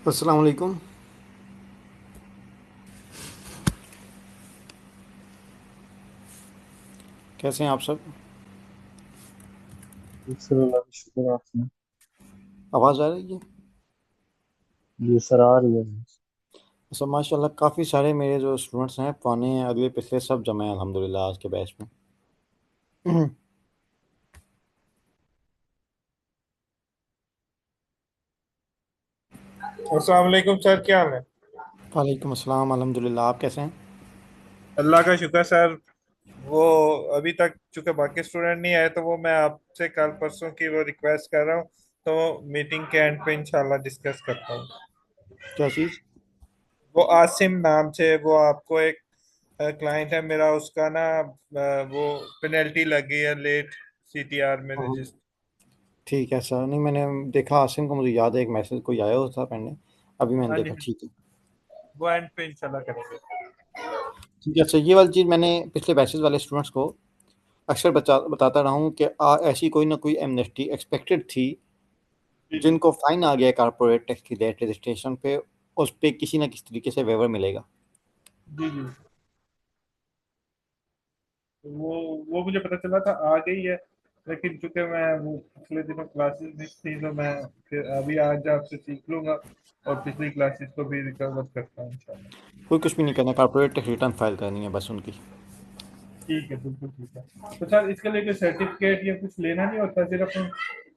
अस्सलाम वालेकुम। कैसे हैं आप सब? सर अल्लाह का शुक्र आपने। आवाज़ आ रही है? जी सर आ रही है। सब माशाल्लाह काफ़ी सारे मेरे जो स्टूडेंट्स हैं पुराने अगले पिछले सब जमा हैं अल्हम्दुलिल्लाह आज के बैच में। अस्सलाम वालेकुम सर, क्या हाल है? वालेकुम अस्सलाम, अल्हम्दुलिल्लाह। आप कैसे हैं? अल्लाह का शुक्र सर। वो अभी तक चूंकि बाकी स्टूडेंट नहीं आए तो वो मैं आपसे कल परसों की वो रिक्वेस्ट कर रहा हूँ। तो मीटिंग के एंड पे इंशाल्लाह डिस्कस करता हूँ। क्या चीज़? वो आसिम नाम से वो आपको एक क्लाइंट है मेरा, उसका ना वो पेनल्टी लगी है लेट सीटीआर में हाँ, रजिस्टर। ठीक है सर। नहीं, मैंने देखा आसिम को, मुझे याद है एक मैसेज कोई आया हुआ था पढ़ने। अभी मैंने हाँ जी, देखा, ठीक है। वो एंड पे इंशाल्लाह करेंगे। ठीक है सर, ये वाली चीज़ मैंने पिछले बैचेस वाले स्टूडेंट्स को अक्सर बताता रहा हूँ कि ऐसी कोई ना कोई एमनेस्टी एक्सपेक्टेड थी। जी जी। जिनको फाइन आ गया कारपोरेट टैक्स की डेट रजिस्ट्रेशन पे, उस पे किसी ना किसी तरीके से वेवर मिलेगा। जी जी। वो मुझे पता चला था आ गई है। लेकिन चूंकि मैं वो पिछले दिनों क्लासेस मिस थी तो मैं फिर अभी आज आपसे सीख लूंगा और पिछली क्लासेस को भी रिकवर करता हूँ इंशाल्लाह। कोई कुछ भी नहीं करना, कारपोरेट टैक्स रिटर्न फाइल करनी है बस उनकी। ठीक है, बिल्कुल ठीक है। तो सर इसके लिए कोई सर्टिफिकेट या कुछ लेना नहीं होता, सिर्फ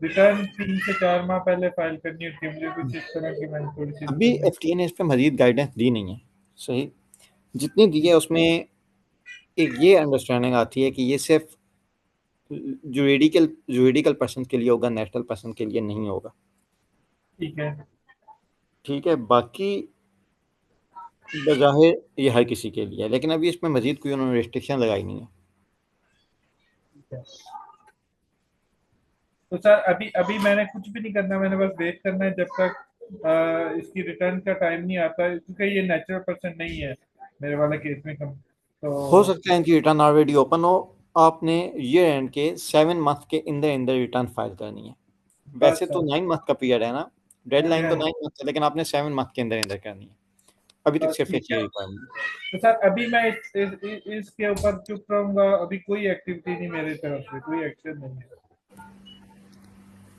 रिटर्न 3 से 4 माह पहले फाइल करनी होती है। मुझे कुछ इस तरह की मैंने थोड़ी सी अभी इन्फॉर्मेशन। एफटीए ने इस पे मजीद गाइडेंस दी नहीं है। सही। जितनी दी है उसमें एक ये अंडरस्टैंडिंग आती है कि ये सिर्फ जुरिडिकल पर्सन के लिए होगा, नेशनल पर्सन के लिए नहीं होगा। ठीक है। ठीक है, बाकी बज़ाहिर ये हर किसी के लिए है, लेकिन अभी इसमें मजीद कोई उन्होंने रिस्ट्रिक्शन लगाई नहीं है। ठीक है। तो सर अभी अभी मैंने कुछ भी नहीं करना, मैंने बस वेट करना है जब तक इसकी रिटर्न का टाइम नहीं आता है, क्योंकि ये नेचुरल पर्सन नहीं है मेरे वाले केस में कम। तो हो सकता है इनकी रिटर्न ऑलरेडी ओपन हो। आपने ईयर एंड के 7 मंथ के अंदर अंदर रिटर्न फाइल करनी है। बस वैसे तो सर। 9 मंथ का पीरियड है ना, हाँ जी डेडलाइन हाँ तो जी। 9 मंथ है, लेकिन आपने 7 मंथ के अंदर अंदर करनी है। अभी तक बस सिर्फ ठीक एक है। ये रिक्वायरमेंट है। तो सर अभी मैं इसके ऊपर चुप रहूंगा, अभी कोई एक्टिविटी नहीं मेरे तरफ से, कोई एक्शन नहीं है।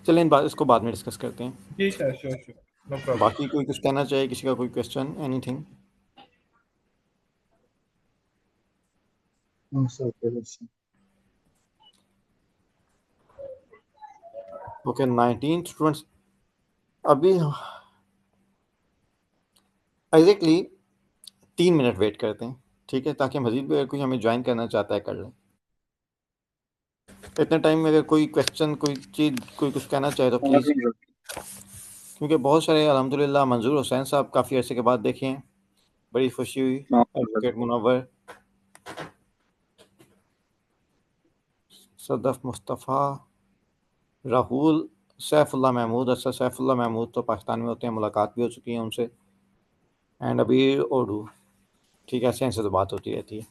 चलें, इसको बाद में डिस्कस करते हैं। जी sir, sure sure, no problem. बाकी कोई कुछ कहना चाहिए, किसी का कोई question, anything? Sir okay, 19 students अभी। एग्जैक्टली 3 मिनट वेट करते हैं, ठीक है, ताकि मजीद भी अगर कोई हमें ज्वाइन करना चाहता है कर लें। इतने टाइम में अगर कोई क्वेश्चन, कोई चीज़, कोई कुछ कहना चाहे तो प्लीज़। क्योंकि बहुत सारे अल्हम्दुलिल्लाह मंजूर हुसैन साहब काफ़ी अर्से के बाद देखे हैं, बड़ी खुशी हुई। एडवोकेट मुनव्वर, सदफ मुस्तफ़ा, राहुल, सैफुल्ला महमूद। अच्छा, सैफुल्ला महमूद तो पाकिस्तान में होते हैं, मुलाकात भी हो चुकी है उनसे। एंड अभी ओडू। ठीक है, ऐसे इनसे तो बात होती रहती है।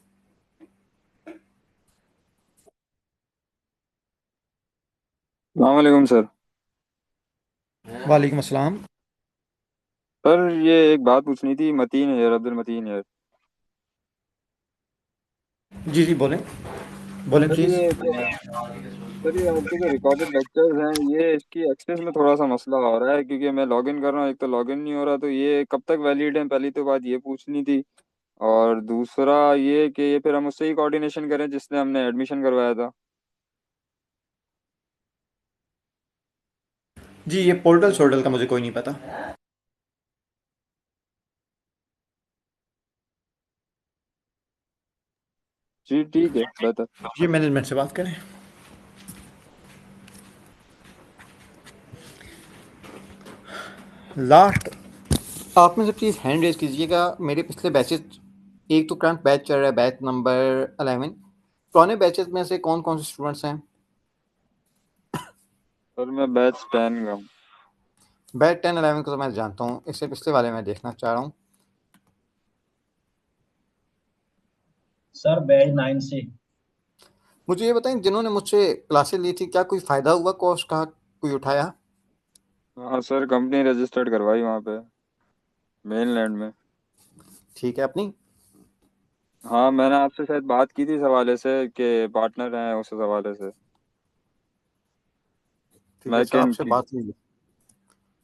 वालेकुम सर। वालेकुम अस्सलाम। सर ये एक बात पूछनी थी, मतीन यार, अब्दुल मतीन यार। जी जी, बोलें बोलें सर प्लीज़। सर ये आपके जो रिकॉर्डेड लेक्चर्स हैं, ये इसकी एक्सेस में थोड़ा सा मसला हो रहा है, क्योंकि मैं लॉगिन कर रहा हूँ, एक तो लॉगिन नहीं हो रहा, तो ये कब तक वैलिड है, पहली तो बात ये पूछनी थी। और दूसरा ये कि ये फिर हम उससे ही कोऑर्डिनेशन करें जिसने हमने एडमिशन करवाया था। जी, ये पोर्टल शोर्टल का मुझे कोई नहीं पता। जी ठीक है, बेहतर। ये मैनेजमेंट से बात करें। लास्ट, आप में से प्लीज़ हैंड रेज कीजिएगा मेरे पिछले बैचेस। एक तो करंट बैच चल रहा है, बैच नंबर 11। पुराने बैचेस में से कौन कौन से स्टूडेंट्स हैं? सर मैं बैच 10 का हूँ। बैच 10 11 को तो मैं जानता हूँ, इससे पिछले वाले मैं देखना चाह रहा हूँ। सर बैच 9 से। मुझे ये बताएं, जिन्होंने मुझसे क्लासेस ली थी, क्या कोई फ़ायदा हुआ, कॉस्ट का कोई उठाया? हाँ सर, कंपनी रजिस्टर्ड करवाई वहाँ पे। मेनलैंड में। ठीक है अपनी। हाँ, मैंने आपसे शायद बात की थी इस हवाले से कि पार्टनर हैं, उस हवाले से। ठीक है सर, मैकेन आपसे की। बात हुई है।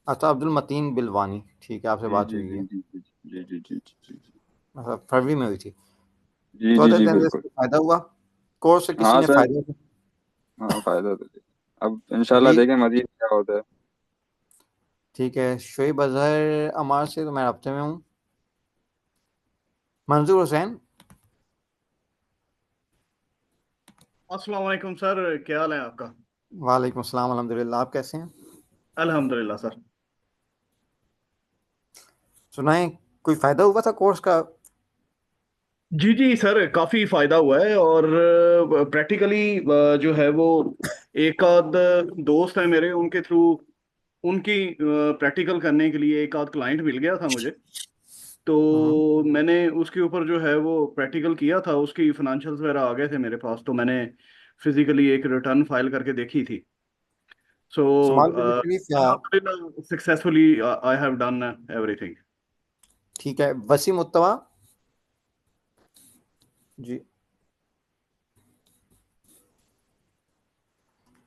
अच्छा, अब्दुल मतीन बिलवानी, ठीक है, आपसे जी बात जी हुई जी है। जी जी जी जी जी जी जी मतलब फरवरी में हुई थी। जी तो जी अदर जी देन दिस बिल्कुल। फायदा हुआ कोर्स से, किसी हाँ ने सर। फायदा? हाँ, फायदा तो है। अब इंशाल्लाह अभी देखें मजीद क्या होता है। ठीक है, शोएब अजहर अमार से तो मैं रब्ते में हूँ। मंजूर हुसैन, अस्सलाम वालेकुम सर, क्या हाल है आपका? वालेकुम अस्सलाम, अल्हम्दुलिल्लाह, आप कैसे हैं? अल्हम्दुलिल्लाह सर। सुनाएं, कोई फायदा हुआ था कोर्स का? जी जी सर, काफ़ी फ़ायदा हुआ है और प्रैक्टिकली जो है वो एक आध दोस्त है मेरे, उनके थ्रू उनकी प्रैक्टिकल करने के लिए एक आध क्लाइंट मिल गया था मुझे। तो हम्म, मैंने उसके ऊपर जो है वो प्रैक्टिकल किया था, उसकी फाइनेंशियल्स वगैरह आ गए थे मेरे पास, तो मैंने फिजिकली एक रिटर्न फाइल करके देखी थी। सो सवाल मेरी सिर्फ या अल्हम्दुलिल्लाह successfully I have done everything. ठीक है, वसीम मुत्तवा जी।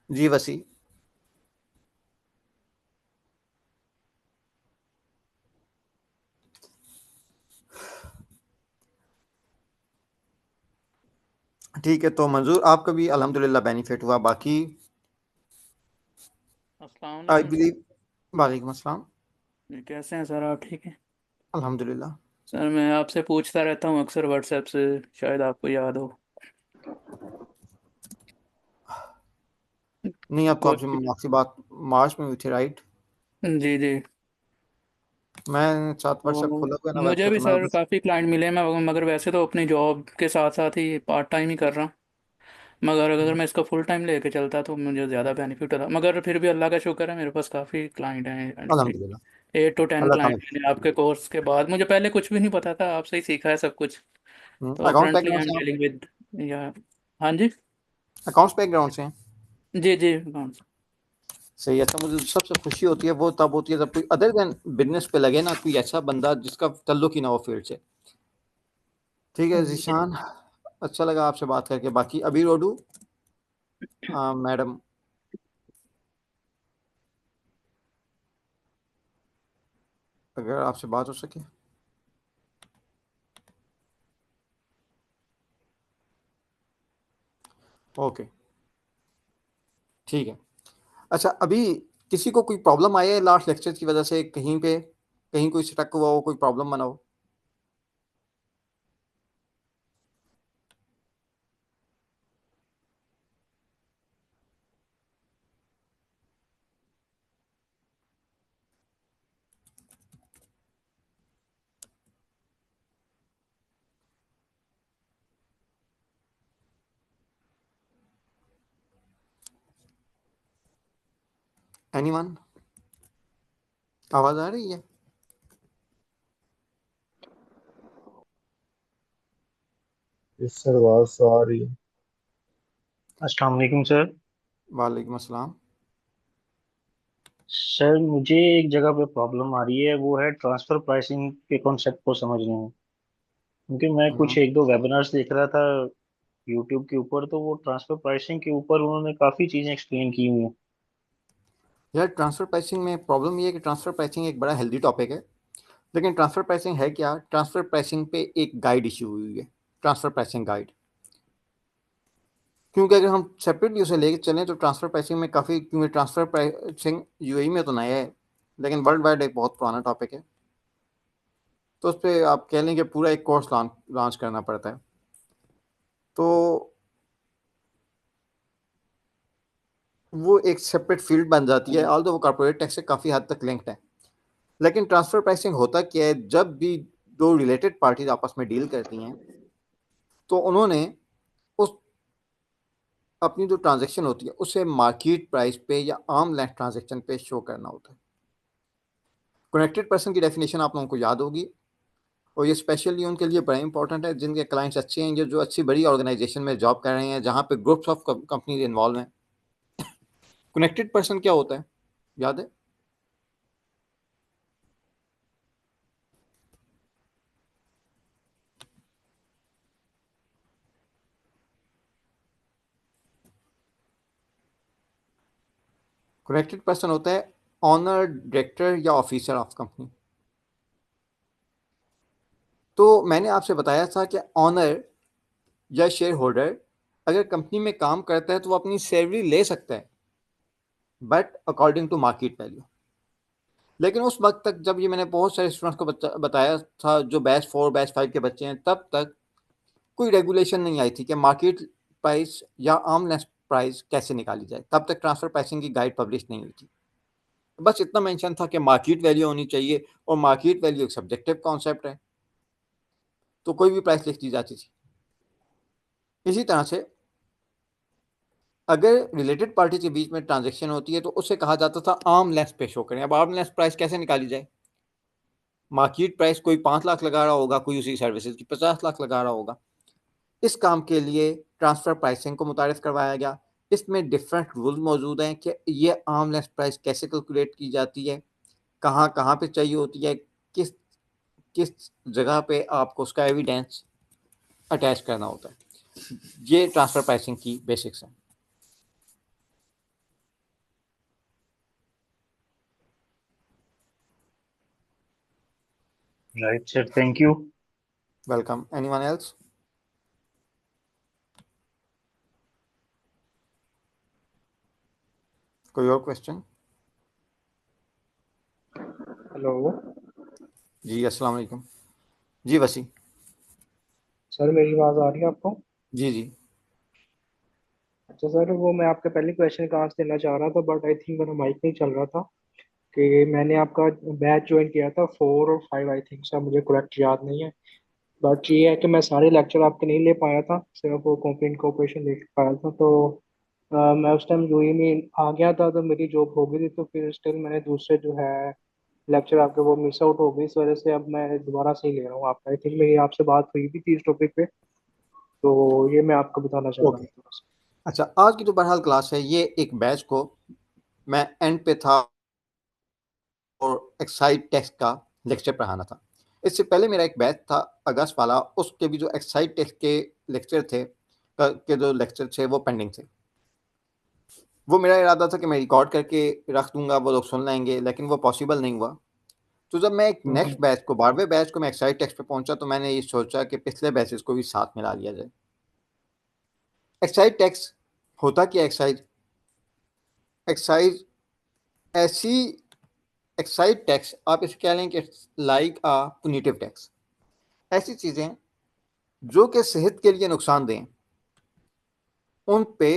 जी वसी, ठीक है, तो मंजूर आपका भी अल्हम्दुलिल्लाह बेनिफिट हुआ, बाकी अस्सलाम आई वालेकुम सर। बिलीव। वालेकुम अस्सलाम, जी, कैसे हैं सर आप? ठीक हैं अल्हम्दुलिल्लाह। सर। मैं आपसे पूछता रहता हूँ अक्सर व्हाट्सएप से, शायद आपको याद हो। नहीं, अब तो आपसे कोई आपकी बात मार्च में हुई थी, राइट? जी जी। मैं साथ व्हाट्सएप तो खोला हुआ है ना वेब मुझे पे, भी तो मैं सर उधर। काफ़ी क्लाइंट मिले हैं, मैं मगर वैसे तो अपनी जॉब के साथ साथ ही पार्ट टाइम ही कर रहा हूँ। मगर अगर मैं इसका फुल टाइम लेके चलता तो मुझे ज़्यादा बेनिफिट होता, मगर फिर भी अल्लाह का शुक्र है, मेरे पास काफ़ी क्लाइंट हैं। अल्हम्दुलिल्लाह, 8 to 10 अल्लाह क्लाइंट ताला। मैंने आपके कोर्स के बाद, मुझे पहले कुछ भी नहीं पता था, आपसे ही सीखा है सब कुछ। तो account currently I background am से आप? डीलिंग विद या हाँ जी। अकाउंट्स बैकग्राउंड से हैं? जी जी हाँ। सही है। तो मुझे सबसे खुशी होती है वो तब होती है जब कोई अदर देन बिजनेस पे लगे ना, कोई ऐसा बंदा जिसका ताल्लुक ही ना हो फील्ड से। ठीक है जीशान, अच्छा लगा आपसे बात करके। बाकी अभी रोडू मैडम, अगर आपसे बात हो सके। ओके, ठीक है। अच्छा, अभी किसी को कोई प्रॉब्लम आई है लास्ट लेक्चर की वजह से, कहीं पे कहीं कोई स्टक हुआ हो, कोई प्रॉब्लम बना हो? एनीवन, आवाज आ रही है? इस सर आवाज तो आ रही है। अस्सलाम वालेकुम सर। वालेकुम अस्सलाम। सर मुझे एक जगह पे प्रॉब्लम आ रही है, वो है ट्रांसफर प्राइसिंग के कॉन्सेप्ट को समझने में। क्योंकि मैं कुछ हम्म, एक दो वेबिनार्स देख रहा था यूट्यूब के ऊपर, तो वो ट्रांसफर प्राइसिंग के ऊपर उन्होंने काफ़ी चीज़ें एक्सप्लेन की हुई हैं। यार ट्रांसफर प्राइसिंग में प्रॉब्लम ये है कि ट्रांसफर प्राइसिंग एक बड़ा हेल्दी टॉपिक है, लेकिन ट्रांसफर प्राइसिंग है क्या? ट्रांसफर प्राइसिंग पे एक गाइड इशू हुई है, ट्रांसफर प्राइसिंग गाइड। क्योंकि अगर हम सेपरेटली उसे लेके चलें तो ट्रांसफर प्राइसिंग में काफ़ी, क्योंकि ट्रांसफर प्राइसिंग यूएई में तो नया है, लेकिन वर्ल्ड वाइड एक बहुत पुराना टॉपिक है। तो उस पर आप कह लें कि पूरा एक कोर्स लॉन्च करना पड़ता है। तो वो एक सेपरेट फील्ड बन जाती है, ऑल्दो वो कॉर्पोरेट टैक्स से काफ़ी हद तक लिंक्ड है। लेकिन ट्रांसफर प्राइसिंग होता क्या है? जब भी दो रिलेटेड पार्टीज आपस में डील करती हैं, तो उन्होंने उस अपनी जो ट्रांजैक्शन होती है उसे मार्केट प्राइस पे या आर्म लेंथ ट्रांजैक्शन पे शो करना होता है। कनेक्टेड पर्सन की डेफिनेशन आप लोगों को याद होगी, और ये स्पेशली उनके लिए बड़ा इंपॉर्टेंट है जिनके क्लाइंट्स अच्छे हैं, जो अच्छी बड़ी ऑर्गेनाइजेशन में जॉब कर रहे हैं, जहाँ पे ग्रुप्स ऑफ कंपनीज इन्वॉल्व हैं। कनेक्टेड पर्सन क्या होता है, याद है? कनेक्टेड पर्सन होता है ऑनर, डायरेक्टर या ऑफिसर ऑफ कंपनी। तो मैंने आपसे बताया था कि ऑनर या शेयर होल्डर अगर कंपनी में काम करता है तो वो अपनी सैलरी ले सकता है, but according to market value. लेकिन उस वक्त तक जब ये मैंने बहुत सारे स्टूडेंट्स को बताया था जो बैच 4 बैच 5 के बच्चे हैं, तब तक कोई रेगुलेशन नहीं आई थी कि मार्केट प्राइस या आर्मलेस प्राइस कैसे निकाली जाए। तब तक ट्रांसफर प्राइसिंग की गाइड पब्लिश नहीं हुई थी। बस इतना मेंशन था कि मार्केट वैल्यू होनी चाहिए, और मार्केट वैल्यू एक सब्जेक्टिव कॉन्सेप्ट है, तो कोई भी प्राइस लिख दी जाती थी। इसी तरह से अगर रिलेटेड पार्टी के बीच में ट्रांजैक्शन होती है तो उसे कहा जाता था आर्म लेंथ पे शो करें। अब आर्म लेंथ प्राइस कैसे निकाली जाए? मार्केट प्राइस कोई 5 लाख लगा रहा होगा, कोई उसी सर्विसेज की 50 लाख लगा रहा होगा। इस काम के लिए ट्रांसफर प्राइसिंग को मुतारिफ करवाया गया। इसमें डिफरेंट रूल मौजूद हैं कि ये आर्म लेंथ प्राइस कैसे कैलकुलेट की जाती है, कहाँ कहाँ पे चाहिए होती है, किस किस जगह पे आपको उसका एविडेंस अटैच करना होता है। ये ट्रांसफर प्राइसिंग की बेसिक्स हैं। Right, sir. Thank you. Welcome. Anyone else? कोई और क्वेश्चन? हेलो जी अस्सलाम वालेकुम। जी वसी। सर, मेरी आवाज़ आ रही है आपको? जी जी। अच्छा सर, वो मैं आपके पहले क्वेश्चन का आंसर देना चाह रहा था, बट आई थिंक मेरा माइक नहीं चल रहा था। कि मैंने आपका बैच ज्वाइन किया था 4 और 5, आई थिंक सर, मुझे करेक्ट याद नहीं है। बट ये है कि मैं सारे लेक्चर आपके नहीं ले पाया था, सिर्फ वो कंप्लेंट कोऑपरेशन देख पाया था। तो मैं उस टाइम यूएई में आ गया था, तो मेरी जॉब हो गई थी, तो फिर स्टिल मैंने दूसरे जो है लेक्चर आपके वो मिस आउट हो गई। इस वजह से अब मैं दोबारा से ही ले रहा हूँ आपका। आई थिंक मेरी आपसे बात हुई भी थी इस टॉपिक पे, तो ये मैं आपको बताना चाह रहा ओके। था। अच्छा, आज की जो बहरहाल क्लास है, ये एक बैच को मैं एंड पे था और एक्साइड टेक्स्ट का लेक्चर पढ़ाना था। इससे पहले मेरा एक बैच था अगस्त वाला, उसके भी जो एक्साइड टेक्स्ट के लेक्चर थे के जो लेक्चर थे वो पेंडिंग थे। वो मेरा इरादा था कि मैं रिकॉर्ड करके रख दूंगा, वो लोग सुन लेंगे, लेकिन वो पॉसिबल नहीं हुआ। तो जब मैं एक नेक्स्ट बैच को 12वें बैच को मैं एक्साइड टेक्स्ट पे पहुंचा, तो मैंने ये सोचा कि पिछले बैचेस को भी साथ मिला लिया जाए। एक्साइज टेक्स्ट होता क्या? एक्साइज ऐसी एक्साइज टैक्स आप इसे कह लें कि लाइक अ पुनिटिव टैक्स। ऐसी चीज़ें जो कि सेहत के लिए नुकसानदेह हैं, उन पे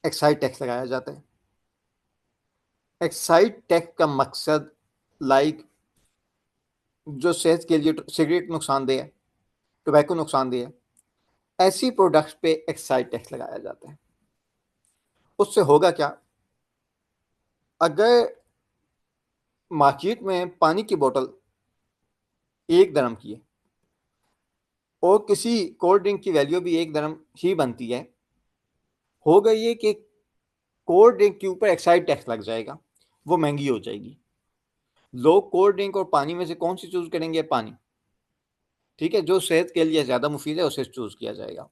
एक्साइज टैक्स लगाया जाता है। एक्साइज टैक्स का मकसद जो सेहत के लिए सिगरेट नुकसानदेह है, टोबैको नुकसानदेह है, ऐसी प्रोडक्ट्स पे एक्साइज टैक्स लगाया जाता है। उससे होगा क्या? अगर मार्केट में पानी की बोतल 1 दरम की है और किसी कोल्ड ड्रिंक की वैल्यू भी 1 दरम ही बनती है, हो गई है कि कोल्ड ड्रिंक के ऊपर एक्साइज टैक्स लग जाएगा, वो महंगी हो जाएगी। लोग कोल्ड ड्रिंक और पानी में से कौन सी चूज करेंगे? पानी। ठीक है, जो सेहत के लिए ज़्यादा मुफीद है उसे चूज किया जाएगा।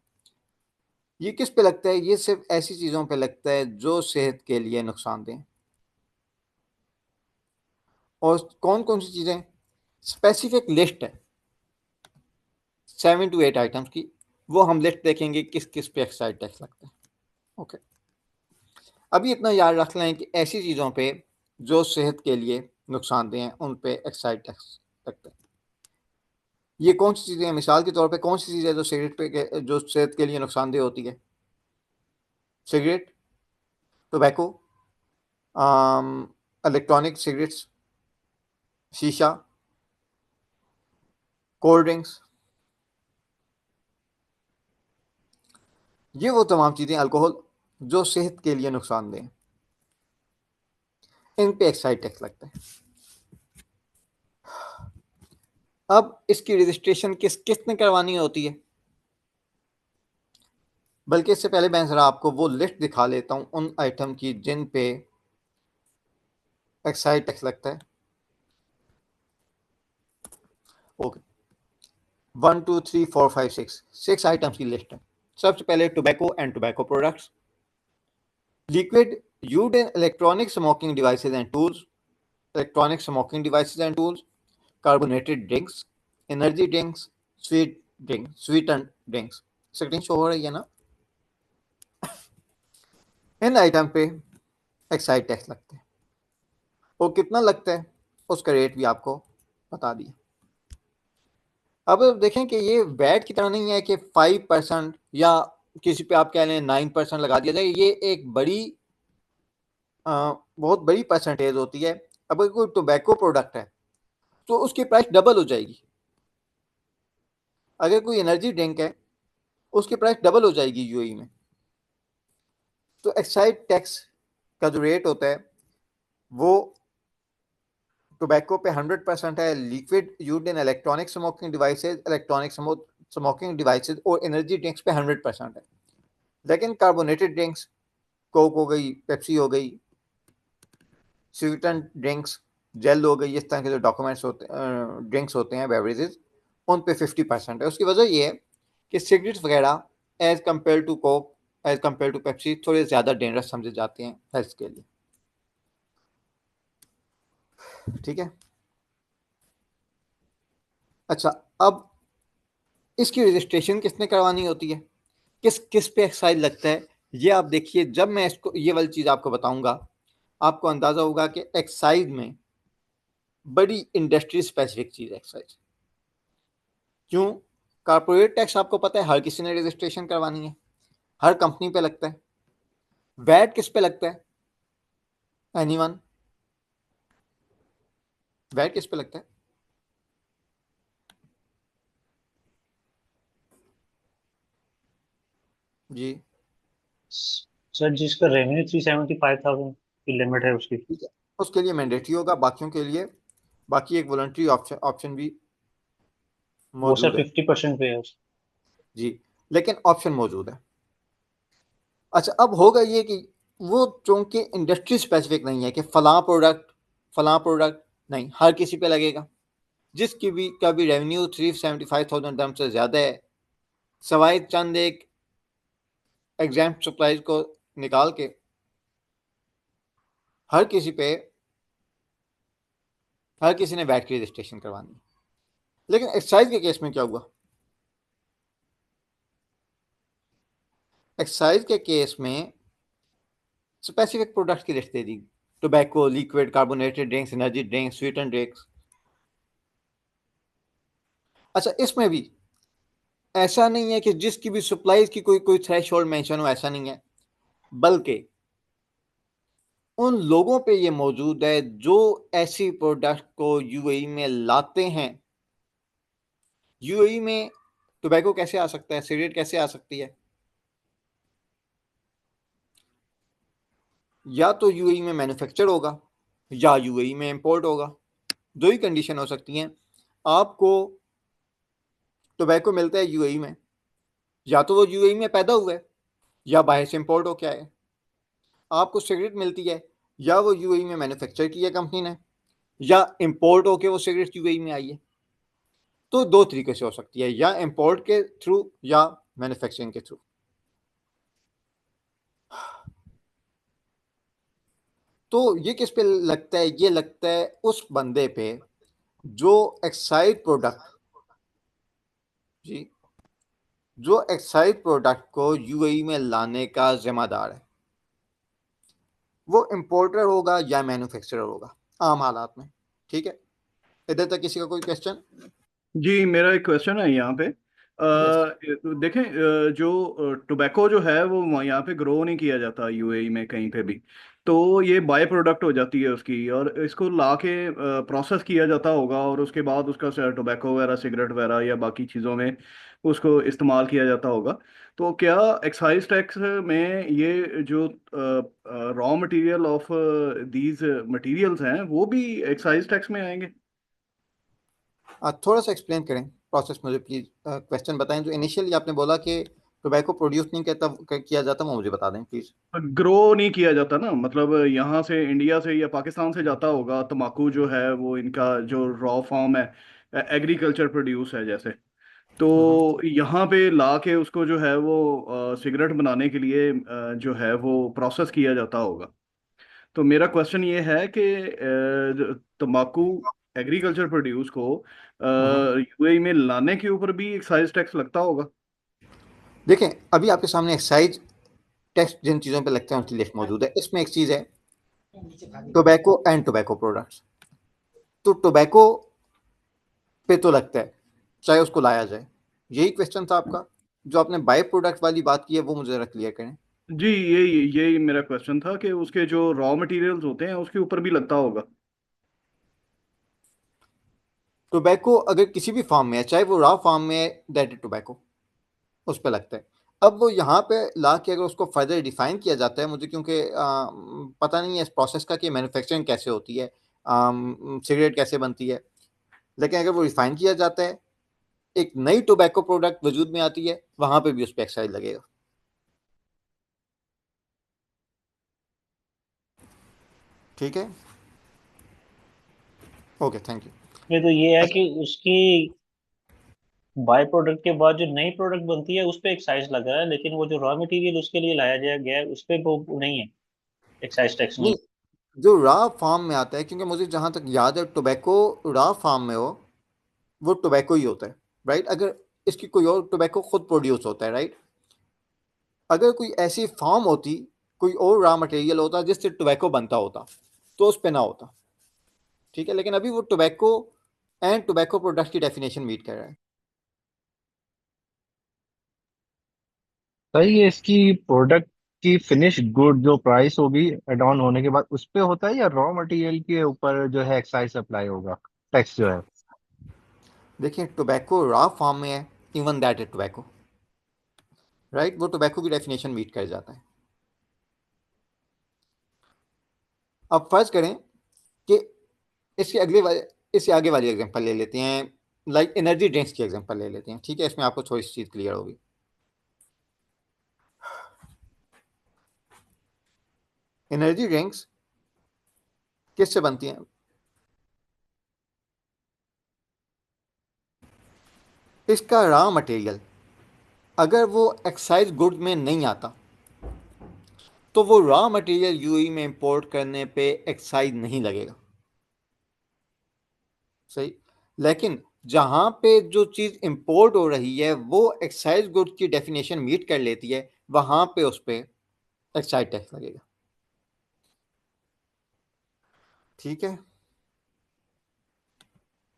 ये किस पे लगता है? ये सिर्फ ऐसी चीज़ों पे लगता है जो सेहत के लिए नुकसानदेह। और कौन कौन सी चीज़ें? स्पेसिफिक लिस्ट है 7 to 8 आइटम्स की, वो हम लिस्ट देखेंगे किस किस पे एक्साइज टैक्स लगता है। ओके, अभी इतना याद रख लें कि ऐसी चीज़ों पे जो सेहत के लिए नुकसानदेह हैं उन पे एक्साइज टैक्स लगता है। ये कौन सी चीज़ें हैं? मिसाल के तौर पे कौन सी चीज़ है जो सिगरेट पे जो सेहत के लिए नुकसानदेह होती है? सिगरेट, टोबैको, इलेक्ट्रॉनिक सिगरेट्स, शीशा, कोल्ड ड्रिंक्स, ये वो तमाम चीज़ें, अल्कोहल, जो सेहत के लिए नुकसानदेह हैं, इन पे एक्साइज टैक्स लगता है। अब इसकी रजिस्ट्रेशन किसने करवानी होती है? बल्कि इससे पहले मैं ज़रा आपको वो लिस्ट दिखा लेता हूँ उन आइटम की जिन पे एक्साइज टैक्स लगता है। ओके, 1 2 3 4 5 6 आइटम्स की लिस्ट है। सबसे पहले tobacco and tobacco products, liquid used in electronic smoking devices and tools, carbonated drinks, energy drinks, sweetened drinks. Screen show हो रही है ना? इन आइटम पे एक्साइज टैक्स लगते हैं, और कितना लगता है उसका रेट भी आपको बता दिया। अब देखें कि ये वैट की तरह नहीं है कि 5% या किसी पे आप कह लें 9% लगा दिया जाए। ये एक बड़ी बहुत बड़ी परसेंटेज होती है। अगर कोई टोबैको प्रोडक्ट है तो उसकी प्राइस डबल हो जाएगी। अगर कोई एनर्जी ड्रिंक है उसकी प्राइस डबल हो जाएगी यूएई में। तो एक्साइज टैक्स का जो रेट होता है वो टोबैको पे 100% है। Liquid used in electronic smoking devices और एनर्जी ड्रिंक्स पे 100% है। लेकिन कार्बोनेटेड ड्रिंक्स, कोक हो गई, पेप्सी हो गई, स्वीटन ड्रिंक्स, जेल हो गई, इस तरह के जो ड्रिंक्स होते हैं, बेवरेजेस, उन पे 50% है। उसकी वजह ये है कि सिगरेट्स वगैरह as compare to Coke, as compare to Pepsi थोड़े ज़्यादा डेंजरस समझे जाते हैं हेल्थ के लिए। ठीक है। अच्छा, अब इसकी रजिस्ट्रेशन किसने करवानी होती है, किस किस पे एक्साइज लगता है, ये आप देखिए। जब मैं इसको ये वाली चीज़ आपको बताऊंगा आपको अंदाज़ा होगा कि एक्साइज में बड़ी इंडस्ट्री स्पेसिफिक चीज़ है एक्साइज। क्यों? कारपोरेट टैक्स आपको पता है हर किसी ने रजिस्ट्रेशन करवानी है, हर कंपनी पे लगता है। वैट किस पे लगता है? एनीवन? वैट किस पे लगता है? जी सर जिसका रेवेन्यू 375,000 की लिमिट है उसकी। ठीक है, उसके लिए मैंडेटरी होगा, बाकियों के लिए बाकी एक वॉलंटरी ऑप्शन भी वो सर मौजूद है। 50% पे है जी, लेकिन ऑप्शन मौजूद है। अच्छा, अब होगा ये कि वो चूंकि इंडस्ट्री स्पेसिफिक नहीं है कि फलां प्रोडक्ट नहीं, हर किसी पे लगेगा। जिसकी भी का भी रेवेन्यू 375,000 दम से ज़्यादा है, सवाए चंद एक एग्जाम सप्लाईज को निकाल के, हर किसी ने वैट की रजिस्ट्रेशन करवानी है। लेकिन एक्साइज के केस में क्या हुआ? एक्साइज के केस में स्पेसिफिक प्रोडक्ट्स की लिस्ट दे दी, tobacco, liquid, carbonated drinks, energy drinks, sweeten drinks. अच्छा, इसमें भी ऐसा नहीं है कि जिसकी भी सप्लाईज की कोई थ्रेशोल्ड मेंशन हो, ऐसा नहीं है, बल्कि उन लोगों पे ये मौजूद है जो ऐसी प्रोडक्ट को यूएई में लाते हैं। यूएई में टोबैको कैसे आ सकता है, सिगरेट कैसे आ सकती है? या तो यूएई में मैन्युफैक्चर होगा या यूएई में इंपोर्ट होगा। दो ही कंडीशन हो सकती हैं। आपको टोबैको मिलता है यूएई में, या तो वो यूएई में पैदा हुआ है या बाहर से इंपोर्ट होके आए। आपको सिगरेट मिलती है, या वो यूएई में मैन्युफैक्चर की है कंपनी ने, या इंपोर्ट होके वो सिगरेट यूएई में आई है। तो दो तरीके से हो सकती है, या इंपोर्ट के थ्रू या मैन्युफैक्चरिंग के थ्रू। तो ये किस पे लगता है? ये लगता है उस बंदे पे जो एक्साइज प्रोडक्ट जी जो एक्साइज प्रोडक्ट को यूएई में लाने का जिम्मेदार है। वो इंपोर्टर होगा या मैन्युफैक्चरर होगा आम हालात में। ठीक है, इधर तक किसी का कोई क्वेश्चन? जी, मेरा एक क्वेश्चन है यहाँ पे। यस। देखें, जो टोबैको जो है वो यहाँ पे ग्रो नहीं किया जाता यूएई में कहीं पे भी, तो ये बाय प्रोडक्ट हो जाती है उसकी, और इसको ला के प्रोसेस किया जाता होगा, और उसके बाद उसका टोबैको वगैरह, सिगरेट वगैरह या बाकी चीज़ों में उसको इस्तेमाल किया जाता होगा। तो क्या एक्साइज टैक्स में ये जो raw material of these materials हैं वो भी एक्साइज टैक्स में आएंगे? थोड़ा सा एक्सप्लेन करें प्रोसेस मुझे प्लीज। क्वेश्चन बताएं। जो इनिशियली आपने बोला कि टोबैको प्रोड्यूस नहीं किया जाता, वो मुझे बता दें प्लीज। ग्रो नहीं किया जाता ना, मतलब यहाँ से इंडिया से या पाकिस्तान से जाता होगा तम्बाकू जो है वो, इनका जो रॉ फॉर्म है, एग्रीकल्चर प्रोड्यूस है जैसे, तो यहाँ पे ला के उसको जो है वो सिगरेट बनाने के लिए जो है वो प्रोसेस किया जाता होगा। तो मेरा क्वेश्चन ये है कि तंबाकू एग्रीकल्चर प्रोड्यूस को यूएई में लाने के ऊपर भी एक्साइज टैक्स लगता होगा? देखें, अभी आपके सामने एक्साइज टैक्स जिन चीज़ों पे लगते हैं उनकी लिस्ट मौजूद है। इसमें एक चीज़ है टोबैको एंड टोबैको प्रोडक्ट्स। तो टोबैको पे तो लगता है, चाहे उसको लाया जाए। यही क्वेश्चन था आपका? जो आपने बाय प्रोडक्ट वाली बात की है वो मुझे ज़रा क्लियर करें। जी, यही मेरा क्वेश्चन था कि उसके जो रॉ मटेरियल्स होते हैं उसके ऊपर भी लगता होगा। टोबैको अगर किसी भी फार्म में है, चाहे वो रॉ फार्म में है, दैट इज टोबैको, उस पर लगता है। अब वो यहाँ पे ला के अगर उसको फर्दर डिफाइन किया जाता है, मुझे क्योंकि पता नहीं है इस प्रोसेस का कि मैन्युफैक्चरिंग कैसे होती है, सिगरेट कैसे बनती है, लेकिन अगर वो रिफाइन किया जाता है, एक नई टोबैको प्रोडक्ट वजूद में आती है, वहां पे भी उस पर एक्साइज लगेगा। ठीक है, ओके, थैंक यू। ये तो ये है कि उसकी बाय प्रोडक्ट के बाद जो नई प्रोडक्ट बनती है उस पे एक्साइज लग रहा है, लेकिन वो जो रॉ मटेरियल उसके लिए लाया जाया गया है उस पे वो नहीं है, एक्साइज टैक्स नहीं। नहीं, जो रॉ फार्म में आता है, क्योंकि मुझे जहां तक याद है टोबैको रॉ फार्म में हो, वो टोबैको ही होता है, राइट? अगर इसकी कोई और टोबैको खुद प्रोड्यूस होता है, राइट? अगर कोई ऐसी फार्म होती, कोई और रॉ मटेरियल होता जिससे टोबैको बनता होता, तो उस पे ना होता। ठीक है, लेकिन अभी वो टोबैको एंड टोबैको प्रोडक्ट की डेफिनेशन मीट कर रहा है। सही है। इसकी प्रोडक्ट की फिनिश गुड जो प्राइस होगी एड ऑन होने के बाद उस पे होता है, या रॉ मटेरियल के ऊपर जो है एक्साइज अप्लाई होगा, टैक्स जो है? देखिए, टोबैको रॉ फॉर्म में है, even that is tobacco, right? वो टोबैको की डेफिनेशन मीट कर जाता है। अब फर्ज करें कि इसके अगले वाले इससे आगे वाली एग्जांपल ले लेते हैं, लाइक एनर्जी ड्रिंक्स की एग्जांपल ले लेते हैं। ठीक है, इसमें आपको थोड़ी सी चीज़ क्लियर होगी। एनर्जी ड्रिंक्स किससे बनती हैं? इसका रॉ मटेरियल अगर वो एक्साइज गुड में नहीं आता, तो वो रॉ मटेरियल यूएई में इंपोर्ट करने पे एक्साइज नहीं लगेगा, सही? लेकिन जहां पे जो चीज इंपोर्ट हो रही है वो एक्साइज गुड्स की डेफिनेशन मीट कर लेती है, वहां पे उस पे एक्साइज टैक्स लगेगा। ठीक है,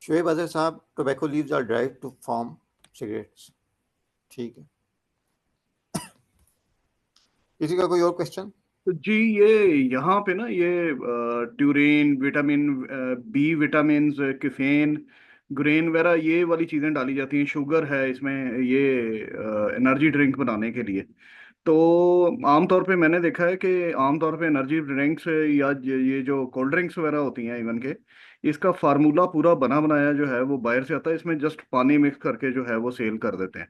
Shoaib Azhar sahab, tobacco leaves are dried to form cigarettes. ठीक है, किसी का कोई और क्वेश्चन? तो जी, ये यहाँ पे ना ये taurine, vitamin B, vitamin, caffeine, grain वगैरह ये वाली चीज़ें डाली जाती हैं, शुगर है इसमें, ये एनर्जी ड्रिंक बनाने के लिए। तो आमतौर पे मैंने देखा है कि आमतौर पे एनर्जी ड्रिंक्स या ये जो कोल्ड ड्रिंक्स वगैरह होती हैं इवन के, इसका फार्मूला पूरा बना बनाया जो है वो बाहर से आता है, इसमें जस्ट पानी मिक्स करके जो है वो सेल कर देते हैं।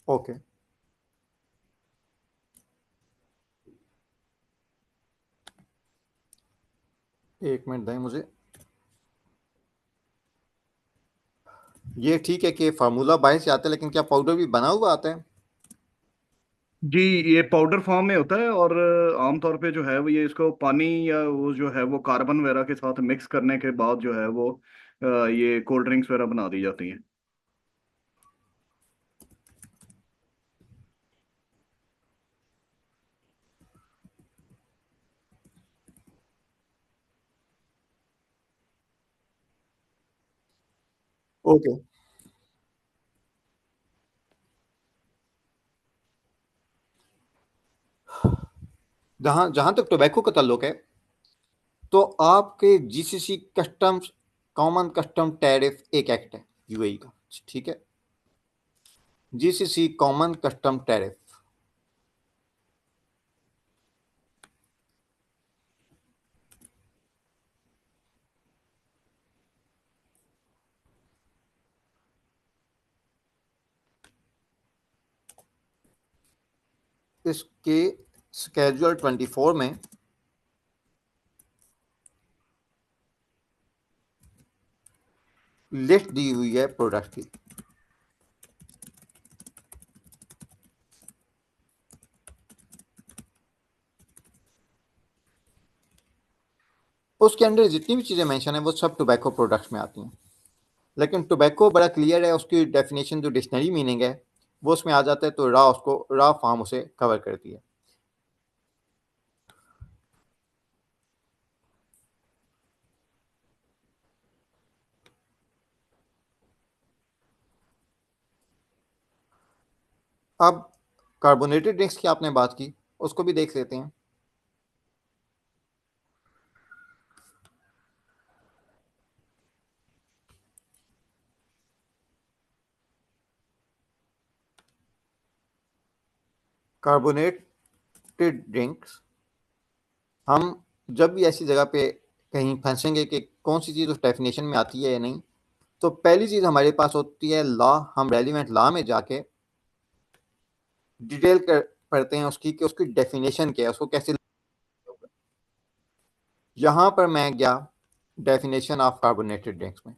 ओके, एक मिनट दें मुझे। ये ठीक है कि फार्मूला बाहर से आता है, लेकिन क्या पाउडर भी बना हुआ आता है? जी, ये पाउडर फॉर्म में होता है, और आमतौर पे जो है वो ये इसको पानी या वो जो है वो कार्बन वगैरह के साथ मिक्स करने के बाद जो है वो ये कोल्ड ड्रिंक्स वगैरह बना दी जाती हैं। ओके, जहां जहां तक टोबैको का ताल्लुक है, तो आपके GCC customs, common custom tariff एक एक्ट है यूएई का। ठीक है, जीसीसी कॉमन कस्टम टैरिफ। इसके स्केड्यूल 24 में लिस्ट दी हुई है प्रोडक्ट की। उसके अंदर जितनी भी चीज़ें मेंशन है वो सब टोबैको प्रोडक्ट्स में आती हैं, लेकिन टोबैको बड़ा क्लियर है, उसकी डेफिनेशन जो डिक्शनरी मीनिंग है वो उसमें आ जाता है, तो रॉ फॉर्म उसे कवर करती है। अब कार्बोनेटेड ड्रिंक्स की आपने बात की, उसको भी देख लेते हैं। कार्बोनेटेड ड्रिंक्स, हम जब भी ऐसी जगह पे कहीं फंसेंगे कि कौन सी चीज़ उस डेफिनेशन में आती है या नहीं, तो पहली चीज़ हमारे पास होती है लॉ। हम रेलिवेंट लॉ में जाके डिटेल कर पढ़ते हैं उसकी कि उसकी डेफिनेशन क्या है, उसको कैसे। यहाँ पर मैं गया डेफिनेशन ऑफ कार्बोनेटेड ड्रिंक्स में।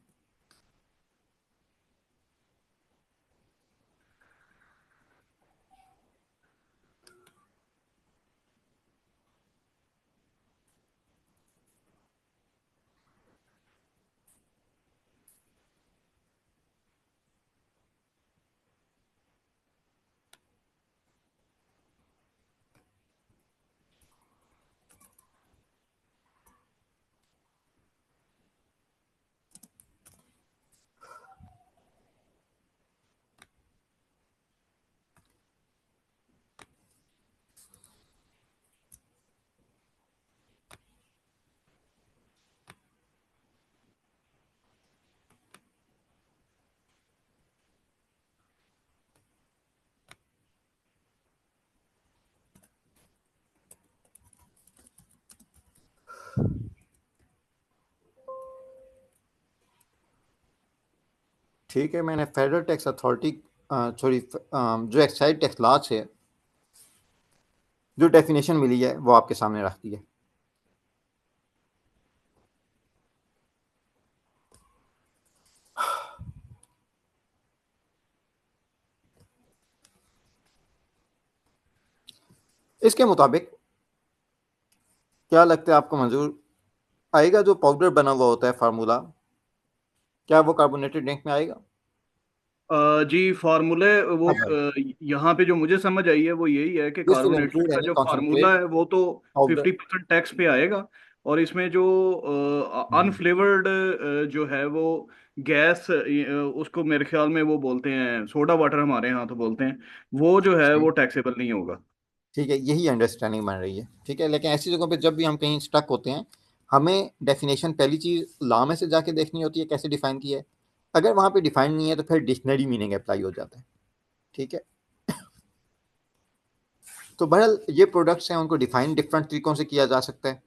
ठीक है, मैंने फेडरल टैक्स अथॉरिटी जो एक्साइज टैक्स लॉ से जो डेफिनेशन मिली है वो आपके सामने रख दी है। इसके मुताबिक क्या लगता है आपको मंजूर आएगा, जो पाउडर बना हुआ होता है फार्मूला, क्या वो कार्बोनेटेड ड्रिंक में आएगा? जी फार्मूले वो हाँ भाई, यहाँ पे जो मुझे समझ आई है वो यही है कि दिस विल कार्बोनेटेड इंक्लूड का एनी जो फार्मूला कॉन्सेंट्रेट है वो तो पाउडर। 50% टैक्स पे आएगा, और इसमें जो अनफ्लेवर्ड जो है वो गैस, उसको मेरे ख्याल में वो बोलते हैं सोडा वाटर, हमारे यहाँ तो बोलते हैं, वो जो है वो टैक्सेबल नहीं होगा। ठीक है, यही अंडरस्टैंडिंग बन रही है। ठीक है, लेकिन ऐसी जगहों पे जब भी हम कहीं स्टक होते हैं, हमें डेफिनेशन पहली चीज़ लॉ में से जाके देखनी होती है कैसे डिफाइन किया है। अगर वहाँ पे डिफाइन नहीं है तो फिर डिक्शनरी मीनिंग अप्लाई हो जाता है। ठीक है, तो बहरहाल ये प्रोडक्ट्स हैं, उनको डिफाइन डिफरेंट तरीकों से किया जा सकता है।